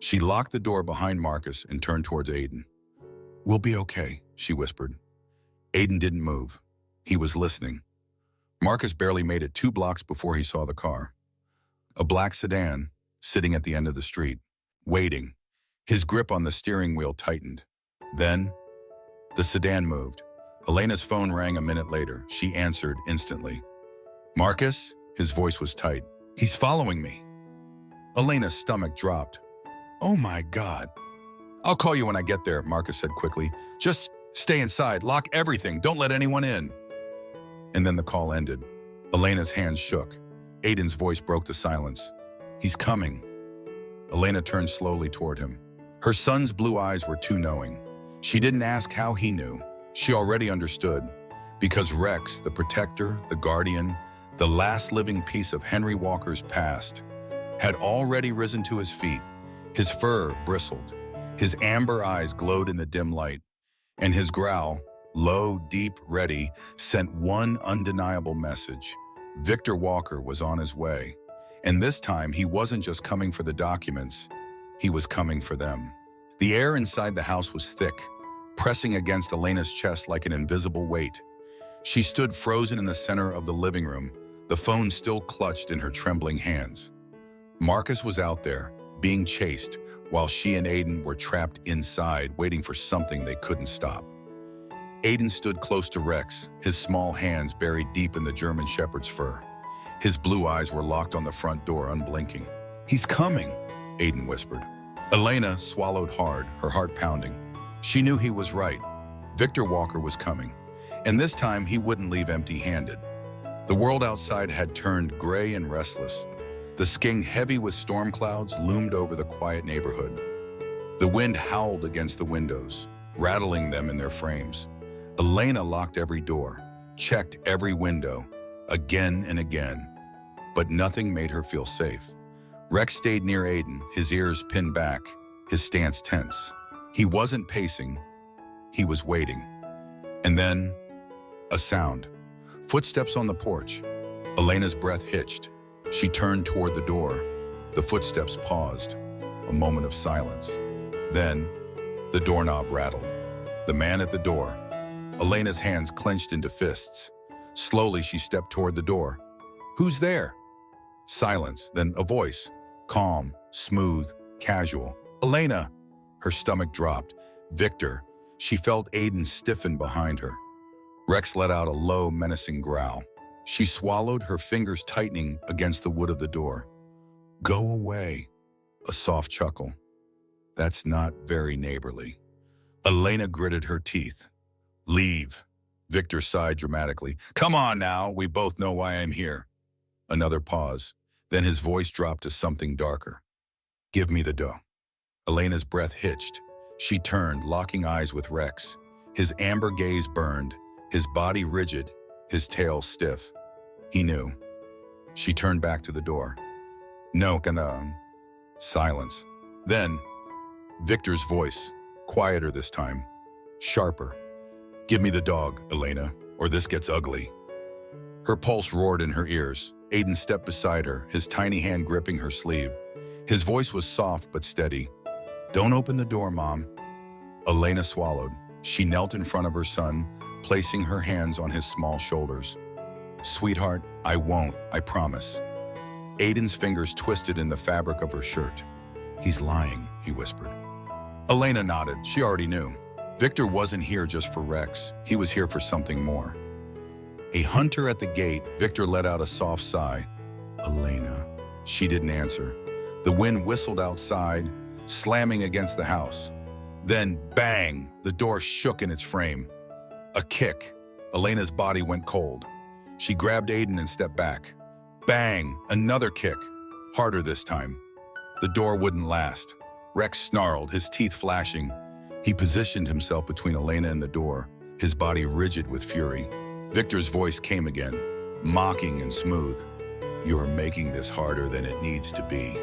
She locked the door behind Marcus and turned towards Aiden. "We'll be okay," she whispered. Aiden didn't move. He was listening. Marcus barely made it 2 blocks before he saw the car. A black sedan, sitting at the end of the street, waiting. His grip on the steering wheel tightened. Then, the sedan moved. Elena's phone rang a minute later. She answered instantly. "Marcus?" His voice was tight. "He's following me." Elena's stomach dropped. "Oh my God." "I'll call you when I get there," Marcus said quickly. "Just stay inside, lock everything, don't let anyone in." And then the call ended. Elena's hands shook. Aiden's voice broke the silence. "He's coming." Elena turned slowly toward him. Her son's blue eyes were too knowing. She didn't ask how he knew. She already understood. Because Rex, the protector, the guardian, the last living piece of Henry Walker's past, had already risen to his feet. His fur bristled. His amber eyes glowed in the dim light. And his growl, low, deep, ready, sent one undeniable message. Victor Walker was on his way. And this time, he wasn't just coming for the documents. He was coming for them. The air inside the house was thick, pressing against Elena's chest like an invisible weight. She stood frozen in the center of the living room, the phone still clutched in her trembling hands. Marcus was out there, being chased, while she and Aiden were trapped inside, waiting for something they couldn't stop. Aiden stood close to Rex, his small hands buried deep in the German shepherd's fur. His blue eyes were locked on the front door, unblinking. "He's coming," Aiden whispered. Elena swallowed hard, her heart pounding. She knew he was right. Victor Walker was coming. And this time he wouldn't leave empty-handed. The world outside had turned gray and restless. The sky, heavy with storm clouds, loomed over the quiet neighborhood. The wind howled against the windows, rattling them in their frames. Elena locked every door, checked every window, again and again. But nothing made her feel safe. Rex stayed near Aiden, his ears pinned back, his stance tense. He wasn't pacing, he was waiting. And then, a sound. Footsteps on the porch. Elena's breath hitched. She turned toward the door. The footsteps paused. A moment of silence. Then, the doorknob rattled. The man at the door. Elena's hands clenched into fists. Slowly, she stepped toward the door. "Who's there?" Silence, then a voice. Calm, smooth, casual. "Elena!" Her stomach dropped. "Victor." She felt Aiden stiffen behind her. Rex let out a low, menacing growl. She swallowed, her fingers tightening against the wood of the door. "Go away." A soft chuckle. "That's not very neighborly." Elena gritted her teeth. "Leave." Victor sighed dramatically. "Come on now, we both know why I'm here." Another pause. Then his voice dropped to something darker. "Give me the dough." Elena's breath hitched. She turned, locking eyes with Rex. His amber gaze burned, his body rigid, his tail stiff. He knew. She turned back to the door. "No, gonna..." Silence. Then, Victor's voice, quieter this time, sharper. "Give me the dog, Elena, or this gets ugly." Her pulse roared in her ears. Aiden stepped beside her, his tiny hand gripping her sleeve. His voice was soft but steady. "Don't open the door, Mom." Elena swallowed. She knelt in front of her son, placing her hands on his small shoulders. "Sweetheart, I won't, I promise." Aiden's fingers twisted in the fabric of her shirt. "He's lying," he whispered. Elena nodded. She already knew. Victor wasn't here just for Rex. He was here for something more. A hunter at the gate, Victor let out a soft sigh. "Elena." She didn't answer. The wind whistled outside, slamming against the house. Then, bang, the door shook in its frame. A kick. Elena's body went cold. She grabbed Aiden and stepped back. Bang, another kick. Harder this time. The door wouldn't last. Rex snarled, his teeth flashing. He positioned himself between Elena and the door, his body rigid with fury. Victor's voice came again, mocking and smooth. "You're making this harder than it needs to be."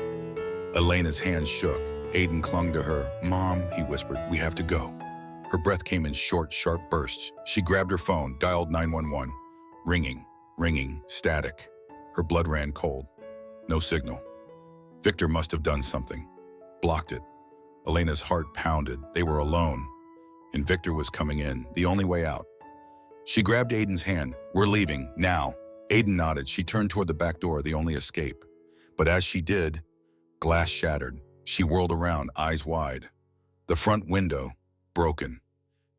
Elena's hands shook. Aiden clung to her. "Mom," he whispered, "we have to go." Her breath came in short, sharp bursts. She grabbed her phone, dialed 911. Ringing, static. Her blood ran cold. No signal. Victor must have done something. Blocked it. Elena's heart pounded. They were alone. And Victor was coming in, the only way out. She grabbed Aiden's hand. "We're leaving, now." Aiden nodded. She turned toward the back door, the only escape. But as she did, glass shattered. She whirled around, eyes wide. The front window, broken.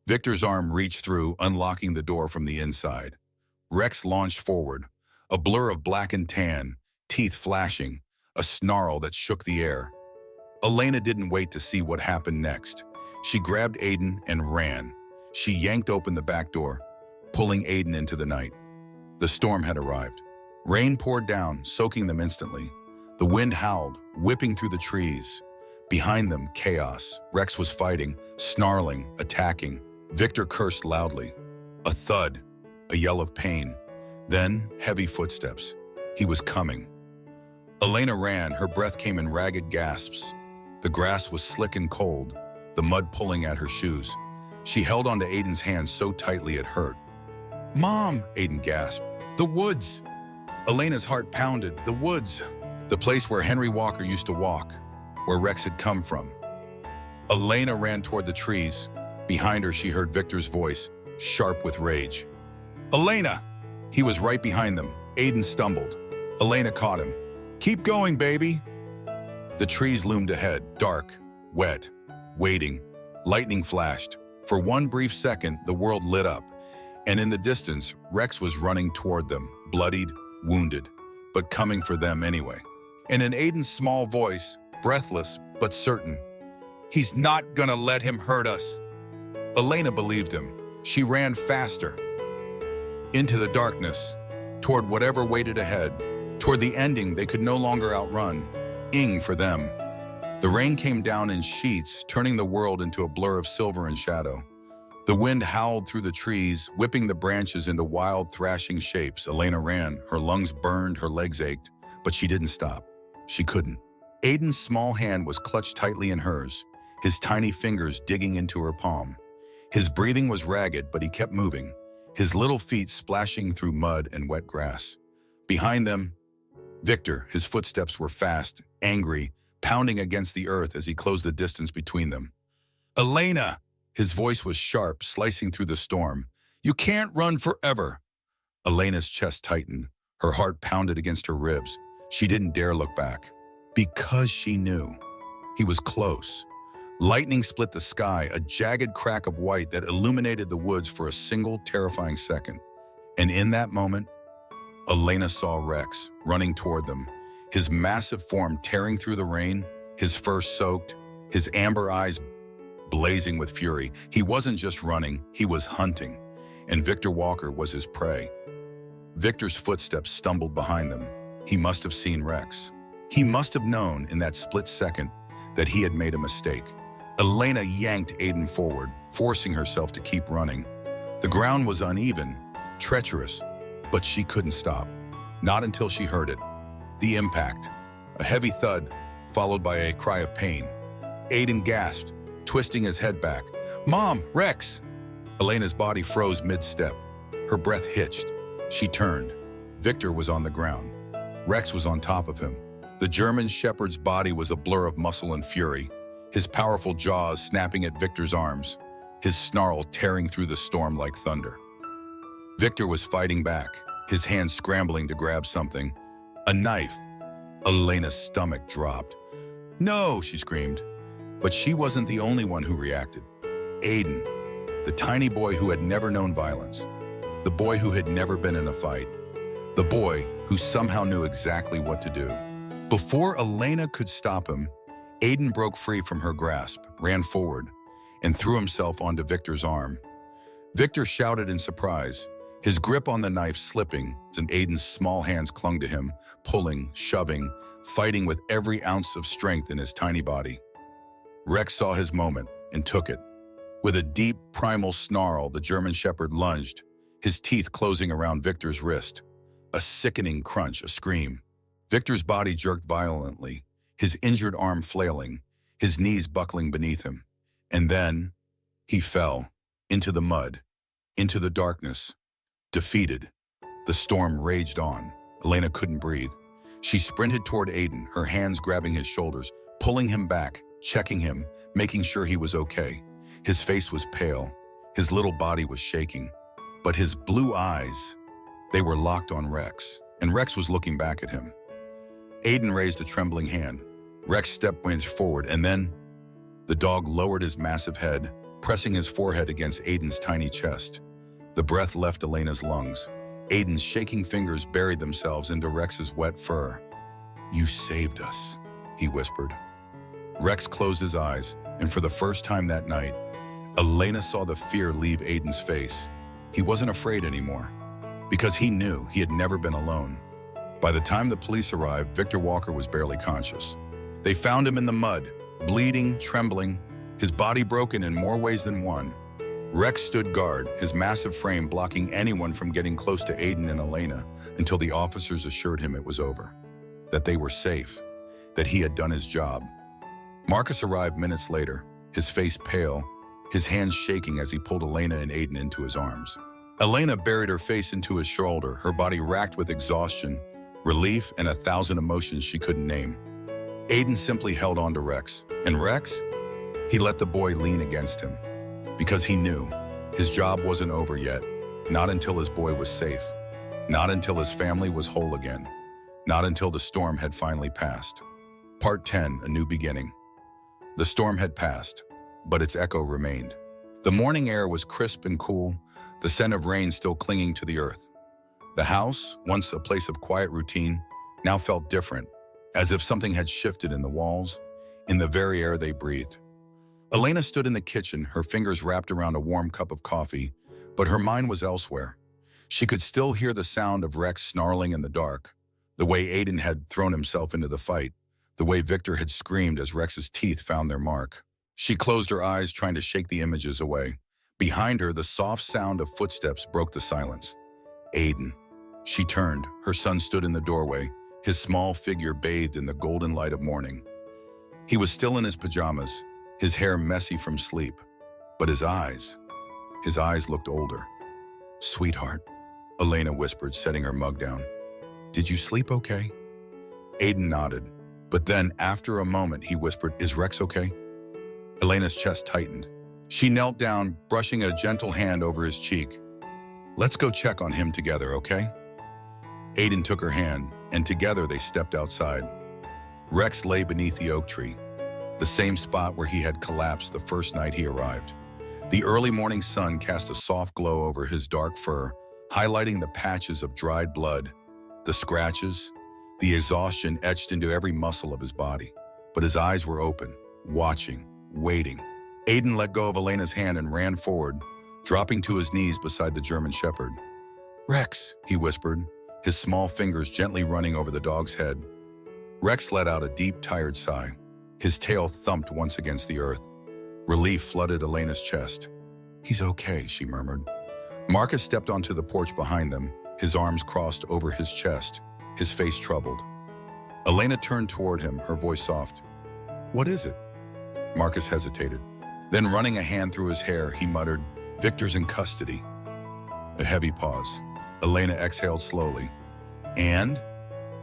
Victor's arm reached through, unlocking the door from the inside. Rex launched forward, a blur of black and tan, teeth flashing, a snarl that shook the air. Elena didn't wait to see what happened next. She grabbed Aiden and ran. She yanked open the back door, pulling Aiden into the night. The storm had arrived. Rain poured down, soaking them instantly. The wind howled, whipping through the trees. Behind them, chaos. Rex was fighting, snarling, attacking. Victor cursed loudly. A thud, a yell of pain. Then, heavy footsteps. He was coming. Elena ran, her breath came in ragged gasps. The grass was slick and cold, the mud pulling at her shoes. She held onto Aiden's hand so tightly it hurt. "Mom," Aiden gasped. "The woods!" Elena's heart pounded. The woods! The place where Henry Walker used to walk, where Rex had come from. Elena ran toward the trees. Behind her, she heard Victor's voice, sharp with rage. "Elena!" He was right behind them. Aiden stumbled. Elena caught him. "Keep going, baby!" The trees loomed ahead, dark, wet, waiting. Lightning flashed. For one brief second, the world lit up. And in the distance, Rex was running toward them, bloodied, wounded, but coming for them anyway. And in Aiden's small voice, breathless but certain, "He's not gonna let him hurt us." Elena believed him. She ran faster. into the darkness, toward whatever waited ahead, toward the ending they could no longer outrun, ing for them. The rain came down in sheets, turning the world into a blur of silver and shadow. The wind howled through the trees, whipping the branches into wild, thrashing shapes. Elena ran. Her lungs burned, her legs ached, but she didn't stop. She couldn't. Aiden's small hand was clutched tightly in hers, his tiny fingers digging into her palm. His breathing was ragged, but he kept moving, his little feet splashing through mud and wet grass. Behind them, Victor, his footsteps were fast, angry, pounding against the earth as he closed the distance between them. "Elena!" His voice was sharp, slicing through the storm. "You can't run forever." Elena's chest tightened. Her heart pounded against her ribs. She didn't dare look back. Because she knew. He was close. Lightning split the sky, a jagged crack of white that illuminated the woods for a single terrifying second. And in that moment, Elena saw Rex running toward them, his massive form tearing through the rain, his fur soaked, his amber eyes blazing with fury. He wasn't just running, he was hunting, and Victor Walker was his prey. Victor's footsteps stumbled behind them. He must have seen Rex. He must have known in that split second that he had made a mistake. Elena yanked Aiden forward, forcing herself to keep running. The ground was uneven, treacherous, but she couldn't stop. Not until she heard it. The impact. A heavy thud, followed by a cry of pain. Aiden gasped, twisting his head back. "Mom, Rex!" Elena's body froze mid-step. Her breath hitched. She turned. Victor was on the ground. Rex was on top of him. The German shepherd's body was a blur of muscle and fury, his powerful jaws snapping at Victor's arms, his snarl tearing through the storm like thunder. Victor was fighting back, his hands scrambling to grab something. A knife. Elena's stomach dropped. "No!" she screamed. But she wasn't the only one who reacted. Aiden, the tiny boy who had never known violence, the boy who had never been in a fight, the boy who somehow knew exactly what to do. Before Elena could stop him, Aiden broke free from her grasp, ran forward, and threw himself onto Victor's arm. Victor shouted in surprise, his grip on the knife slipping, and Aiden's small hands clung to him, pulling, shoving, fighting with every ounce of strength in his tiny body. Rex saw his moment and took it. With a deep, primal snarl, the German shepherd lunged, his teeth closing around Victor's wrist. A sickening crunch, a scream. Victor's body jerked violently, his injured arm flailing, his knees buckling beneath him. And then he fell into the mud, into the darkness, defeated. The storm raged on. Elena couldn't breathe. She sprinted toward Aiden, her hands grabbing his shoulders, pulling him back, checking him, making sure he was okay. His face was pale. His little body was shaking. But his blue eyes, they were locked on Rex, and Rex was looking back at him. Aiden raised a trembling hand. Rex stepped one inch forward, and then the dog lowered his massive head, pressing his forehead against Aiden's tiny chest. The breath left Elena's lungs. Aiden's shaking fingers buried themselves into Rex's wet fur. "You saved us," he whispered. Rex closed his eyes, and for the first time that night, Elena saw the fear leave Aiden's face. He wasn't afraid anymore, because he knew he had never been alone. By the time the police arrived, Victor Walker was barely conscious. They found him in the mud, bleeding, trembling, his body broken in more ways than one. Rex stood guard, his massive frame blocking anyone from getting close to Aiden and Elena until the officers assured him it was over, that they were safe, that he had done his job. Marcus arrived minutes later, his face pale, his hands shaking as he pulled Elena and Aiden into his arms. Elena buried her face into his shoulder, her body racked with exhaustion, relief, and 1,000 emotions she couldn't name. Aiden simply held on to Rex. And Rex? He let the boy lean against him. Because he knew his job wasn't over yet, not until his boy was safe, not until his family was whole again, not until the storm had finally passed. Part 10, A New Beginning. The storm had passed, but its echo remained. The morning air was crisp and cool, the scent of rain still clinging to the earth. The house, once a place of quiet routine, now felt different, as if something had shifted in the walls, in the very air they breathed. Elena stood in the kitchen, her fingers wrapped around a warm cup of coffee, but her mind was elsewhere. She could still hear the sound of Rex snarling in the dark, the way Aiden had thrown himself into the fight, the way Victor had screamed as Rex's teeth found their mark. She closed her eyes, trying to shake the images away. Behind her, the soft sound of footsteps broke the silence. Aiden. She turned. Her son stood in the doorway, his small figure bathed in the golden light of morning. He was still in his pajamas, his hair messy from sleep. But his eyes looked older. "Sweetheart," Elena whispered, setting her mug down. "Did you sleep okay?" Aiden nodded, but then, after a moment, he whispered, "Is Rex okay?" Elena's chest tightened. She knelt down, brushing a gentle hand over his cheek. "Let's go check on him together, okay?" Aiden took her hand, and together they stepped outside. Rex lay beneath the oak tree, the same spot where he had collapsed the first night he arrived. The early morning sun cast a soft glow over his dark fur, highlighting the patches of dried blood, the scratches, the exhaustion etched into every muscle of his body. But his eyes were open, watching, waiting. Aiden let go of Elena's hand and ran forward, dropping to his knees beside the German shepherd. "Rex," he whispered, his small fingers gently running over the dog's head. Rex let out a deep, tired sigh. His tail thumped once against the earth. Relief flooded Elena's chest. "He's okay," she murmured. Marcus stepped onto the porch behind them, his arms crossed over his chest, his face troubled. Elena turned toward him, her voice soft. "What is it?" Marcus hesitated. Then, running a hand through his hair, he muttered, "Victor's in custody." A heavy pause. Elena exhaled slowly. "And?"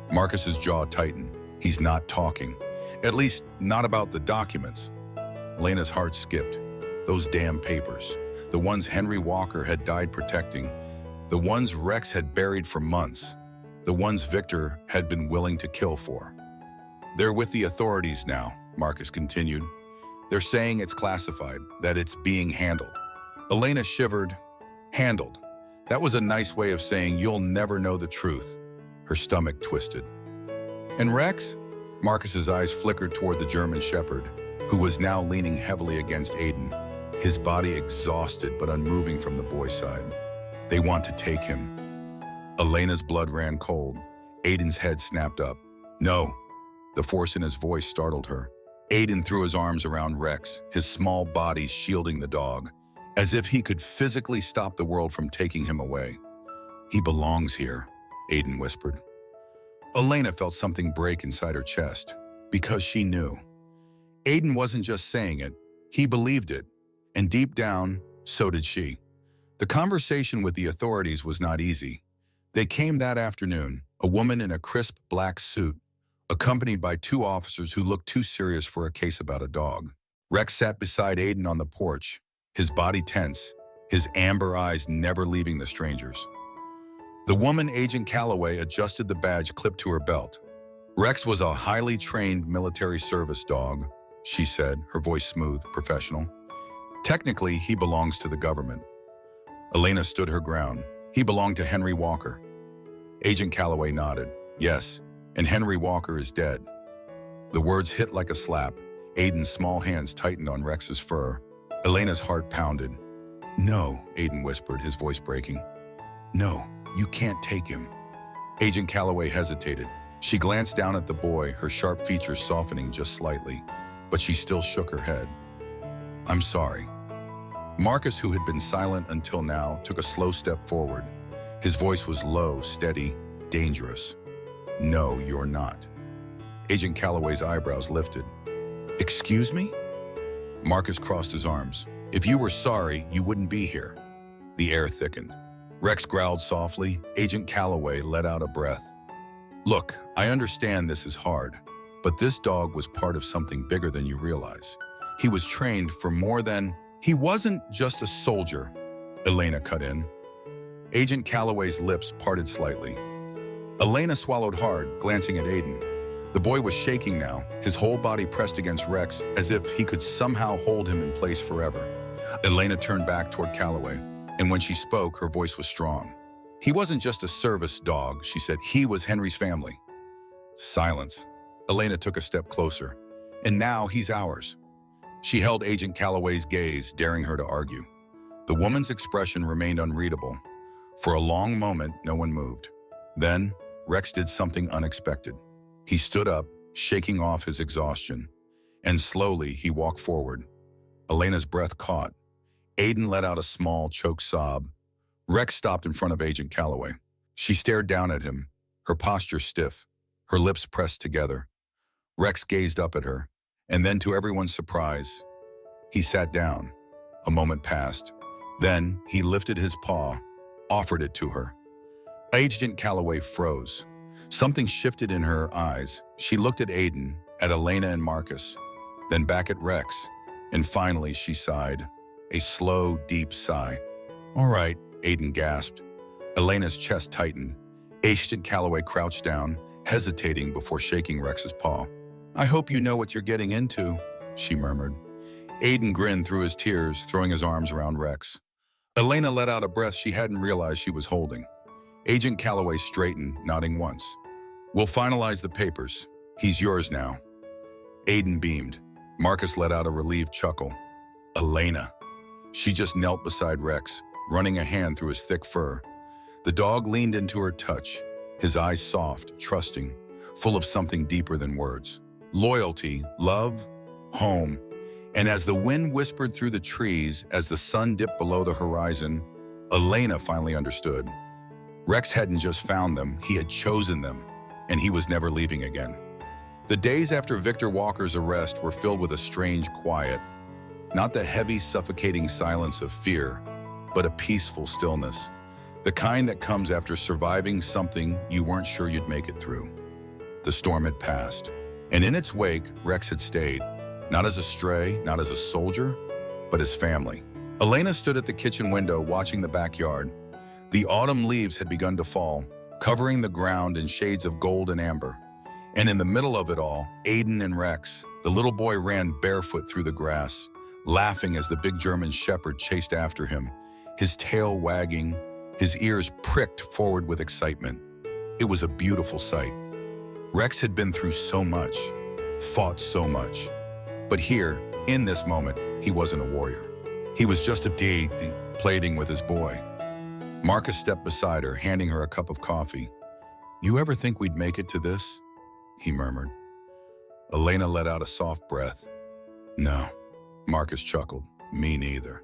Marcus's jaw tightened. "He's not talking. At least, not about the documents." Elena's heart skipped. Those damn papers. The ones Henry Walker had died protecting. The ones Rex had buried for months. The ones Victor had been willing to kill for. "They're with the authorities now," Marcus continued. "They're saying it's classified, that it's being handled." Elena shivered. Handled. That was a nice way of saying you'll never know the truth. Her stomach twisted. "And Rex?" Marcus's eyes flickered toward the German shepherd, who was now leaning heavily against Aiden, his body exhausted but unmoving from the boy's side. "They want to take him." Elena's blood ran cold. Aiden's head snapped up. "No." The force in his voice startled her. Aiden threw his arms around Rex, his small body shielding the dog, as if he could physically stop the world from taking him away. "He belongs here," Aiden whispered. Elena felt something break inside her chest, because she knew. Aiden wasn't just saying it, he believed it, and deep down, so did she. The conversation with the authorities was not easy. They came that afternoon, a woman in a crisp black suit, accompanied by two officers who looked too serious for a case about a dog. Rex sat beside Aiden on the porch, his body tense, his amber eyes never leaving the strangers. The woman, Agent Calloway, adjusted the badge clipped to her belt. "Rex was a highly trained military service dog," she said, her voice smooth, professional. "Technically, he belongs to the government." Elena stood her ground. "He belonged to Henry Walker." Agent Calloway nodded. "Yes, and Henry Walker is dead." The words hit like a slap. Aiden's small hands tightened on Rex's fur. Elena's heart pounded. "No," Aiden whispered, his voice breaking. "No, you can't take him." Agent Calloway hesitated. She glanced down at the boy, her sharp features softening just slightly, but she still shook her head. "I'm sorry." Marcus, who had been silent until now, took a slow step forward. His voice was low, steady, dangerous. "No, you're not." Agent Calloway's eyebrows lifted. "Excuse me?" Marcus crossed his arms. "If you were sorry, you wouldn't be here." The air thickened. Rex growled softly. Agent Calloway let out a breath. "Look, I understand this is hard, but this dog was part of something bigger than you realize. He was trained for more than... He wasn't just a soldier," Elena cut in. Agent Calloway's lips parted slightly. Elena swallowed hard, glancing at Aiden. The boy was shaking now, his whole body pressed against Rex as if he could somehow hold him in place forever. Elena turned back toward Calloway, and when she spoke, her voice was strong. "He wasn't just a service dog," she said. "He was Henry's family." Silence. Elena took a step closer. "And now he's ours." She held Agent Calloway's gaze, daring her to argue. The woman's expression remained unreadable. For a long moment, no one moved. Then, Rex did something unexpected. He stood up, shaking off his exhaustion, and slowly he walked forward. Elena's breath caught. Aiden let out a small, choked sob. Rex stopped in front of Agent Calloway. She stared down at him, her posture stiff, her lips pressed together. Rex gazed up at her, and then to everyone's surprise, he sat down. A moment passed. Then he lifted his paw, offered it to her. Agent Calloway froze. Something shifted in her eyes. She looked at Aiden, at Elena and Marcus, then back at Rex, and finally she sighed. A slow, deep sigh. "All right," Aiden gasped. Elena's chest tightened. Agent Calloway crouched down, hesitating before shaking Rex's paw. "I hope you know what you're getting into," she murmured. Aiden grinned through his tears, throwing his arms around Rex. Elena let out a breath she hadn't realized she was holding. Agent Calloway straightened, nodding once. "We'll finalize the papers. He's yours now." Aiden beamed. Marcus let out a relieved chuckle. Elena. She just knelt beside Rex, running a hand through his thick fur. The dog leaned into her touch, his eyes soft, trusting, full of something deeper than words. Loyalty, love, home. And as the wind whispered through the trees, as the sun dipped below the horizon, Elena finally understood. Rex hadn't just found them, he had chosen them, and he was never leaving again. The days after Victor Walker's arrest were filled with a strange quiet. Not the heavy, suffocating silence of fear, but a peaceful stillness. The kind that comes after surviving something you weren't sure you'd make it through. The storm had passed, and in its wake, Rex had stayed. Not as a stray, not as a soldier, but as family. Elena stood at the kitchen window watching the backyard. The autumn leaves had begun to fall, covering the ground in shades of gold and amber. And in the middle of it all, Aiden and Rex, the little boy, ran barefoot through the grass, laughing as the big German shepherd chased after him, his tail wagging, his ears pricked forward with excitement. It was a beautiful sight. Rex had been through so much, fought so much. But here, in this moment, he wasn't a warrior. He was just a deity playing with his boy. Marcus stepped beside her, handing her a cup of coffee. "You ever think we'd make it to this?" he murmured. Elena let out a soft breath. "No," Marcus chuckled. "Me neither."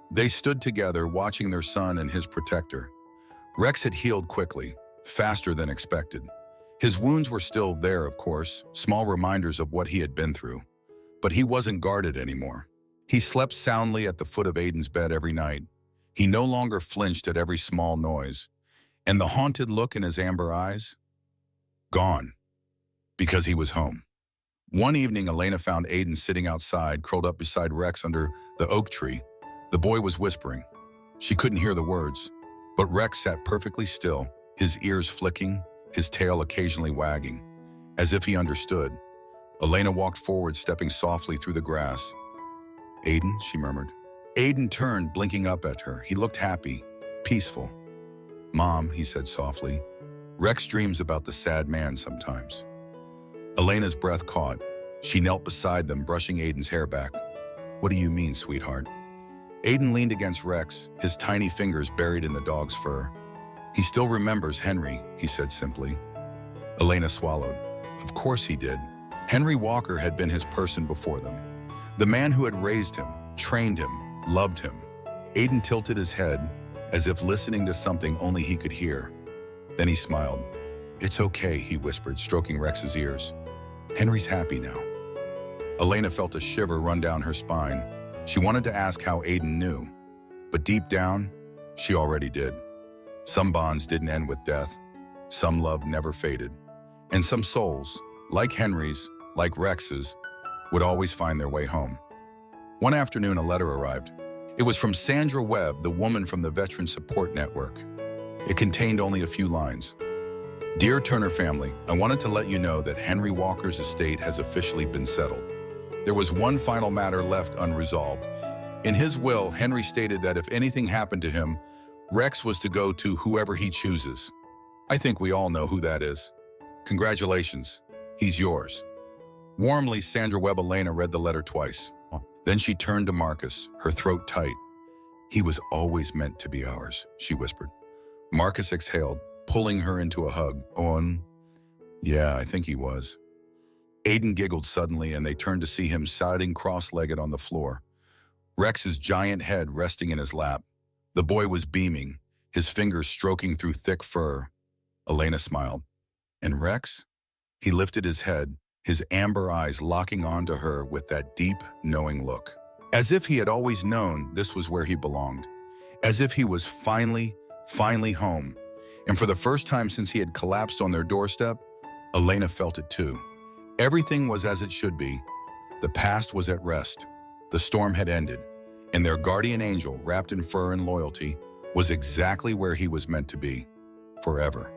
They stood together, watching their son and his protector. Rex had healed quickly, faster than expected. His wounds were still there, of course, small reminders of what he had been through. But he wasn't guarded anymore. He slept soundly at the foot of Aiden's bed every night. He no longer flinched at every small noise. And the haunted look in his amber eyes? Gone. Because he was home. One evening, Elena found Aiden sitting outside, curled up beside Rex under the oak tree. The boy was whispering. She couldn't hear the words, but Rex sat perfectly still, his ears flicking, his tail occasionally wagging, as if he understood. Elena walked forward, stepping softly through the grass. "Aiden," she murmured. Aiden turned, blinking up at her. He looked happy, peaceful. "Mom," he said softly, "Rex dreams about the sad man sometimes." Elena's breath caught. She knelt beside them, brushing Aiden's hair back. "What do you mean, sweetheart?" Aiden leaned against Rex, his tiny fingers buried in the dog's fur. "He still remembers Henry," he said simply. Elena swallowed. Of course he did. Henry Walker had been his person before them. The man who had raised him, trained him, loved him. Aiden tilted his head, as if listening to something only he could hear. Then he smiled. "It's okay," he whispered, stroking Rex's ears. "Henry's happy now." Elena felt a shiver run down her spine. She wanted to ask how Aiden knew, but deep down, she already did. Some bonds didn't end with death. Some love never faded. And some souls, like Henry's, like Rex's, would always find their way home. One afternoon, a letter arrived. It was from Sandra Webb, the woman from the Veteran Support Network. It contained only a few lines. "Dear Turner family, I wanted to let you know that Henry Walker's estate has officially been settled. There was one final matter left unresolved. In his will, Henry stated that if anything happened to him, Rex was to go to whoever he chooses. I think we all know who that is. Congratulations, he's yours." Warmly, Sandra Webb Elena read the letter twice. Then she turned to Marcus, her throat tight. "He was always meant to be ours," she whispered. Marcus exhaled, pulling her into a hug. Owen? Yeah, I think he was. Aiden giggled suddenly, and they turned to see him sitting cross-legged on the floor, Rex's giant head resting in his lap. The boy was beaming, his fingers stroking through thick fur. Elena smiled. And Rex? He lifted his head, his amber eyes locking onto her with that deep, knowing look. As if he had always known this was where he belonged. As if he was finally home. And for the first time since he had collapsed on their doorstep, Elena felt it too. Everything was as it should be. The past was at rest. The storm had ended, and their guardian angel, wrapped in fur and loyalty, was exactly where he was meant to be, forever.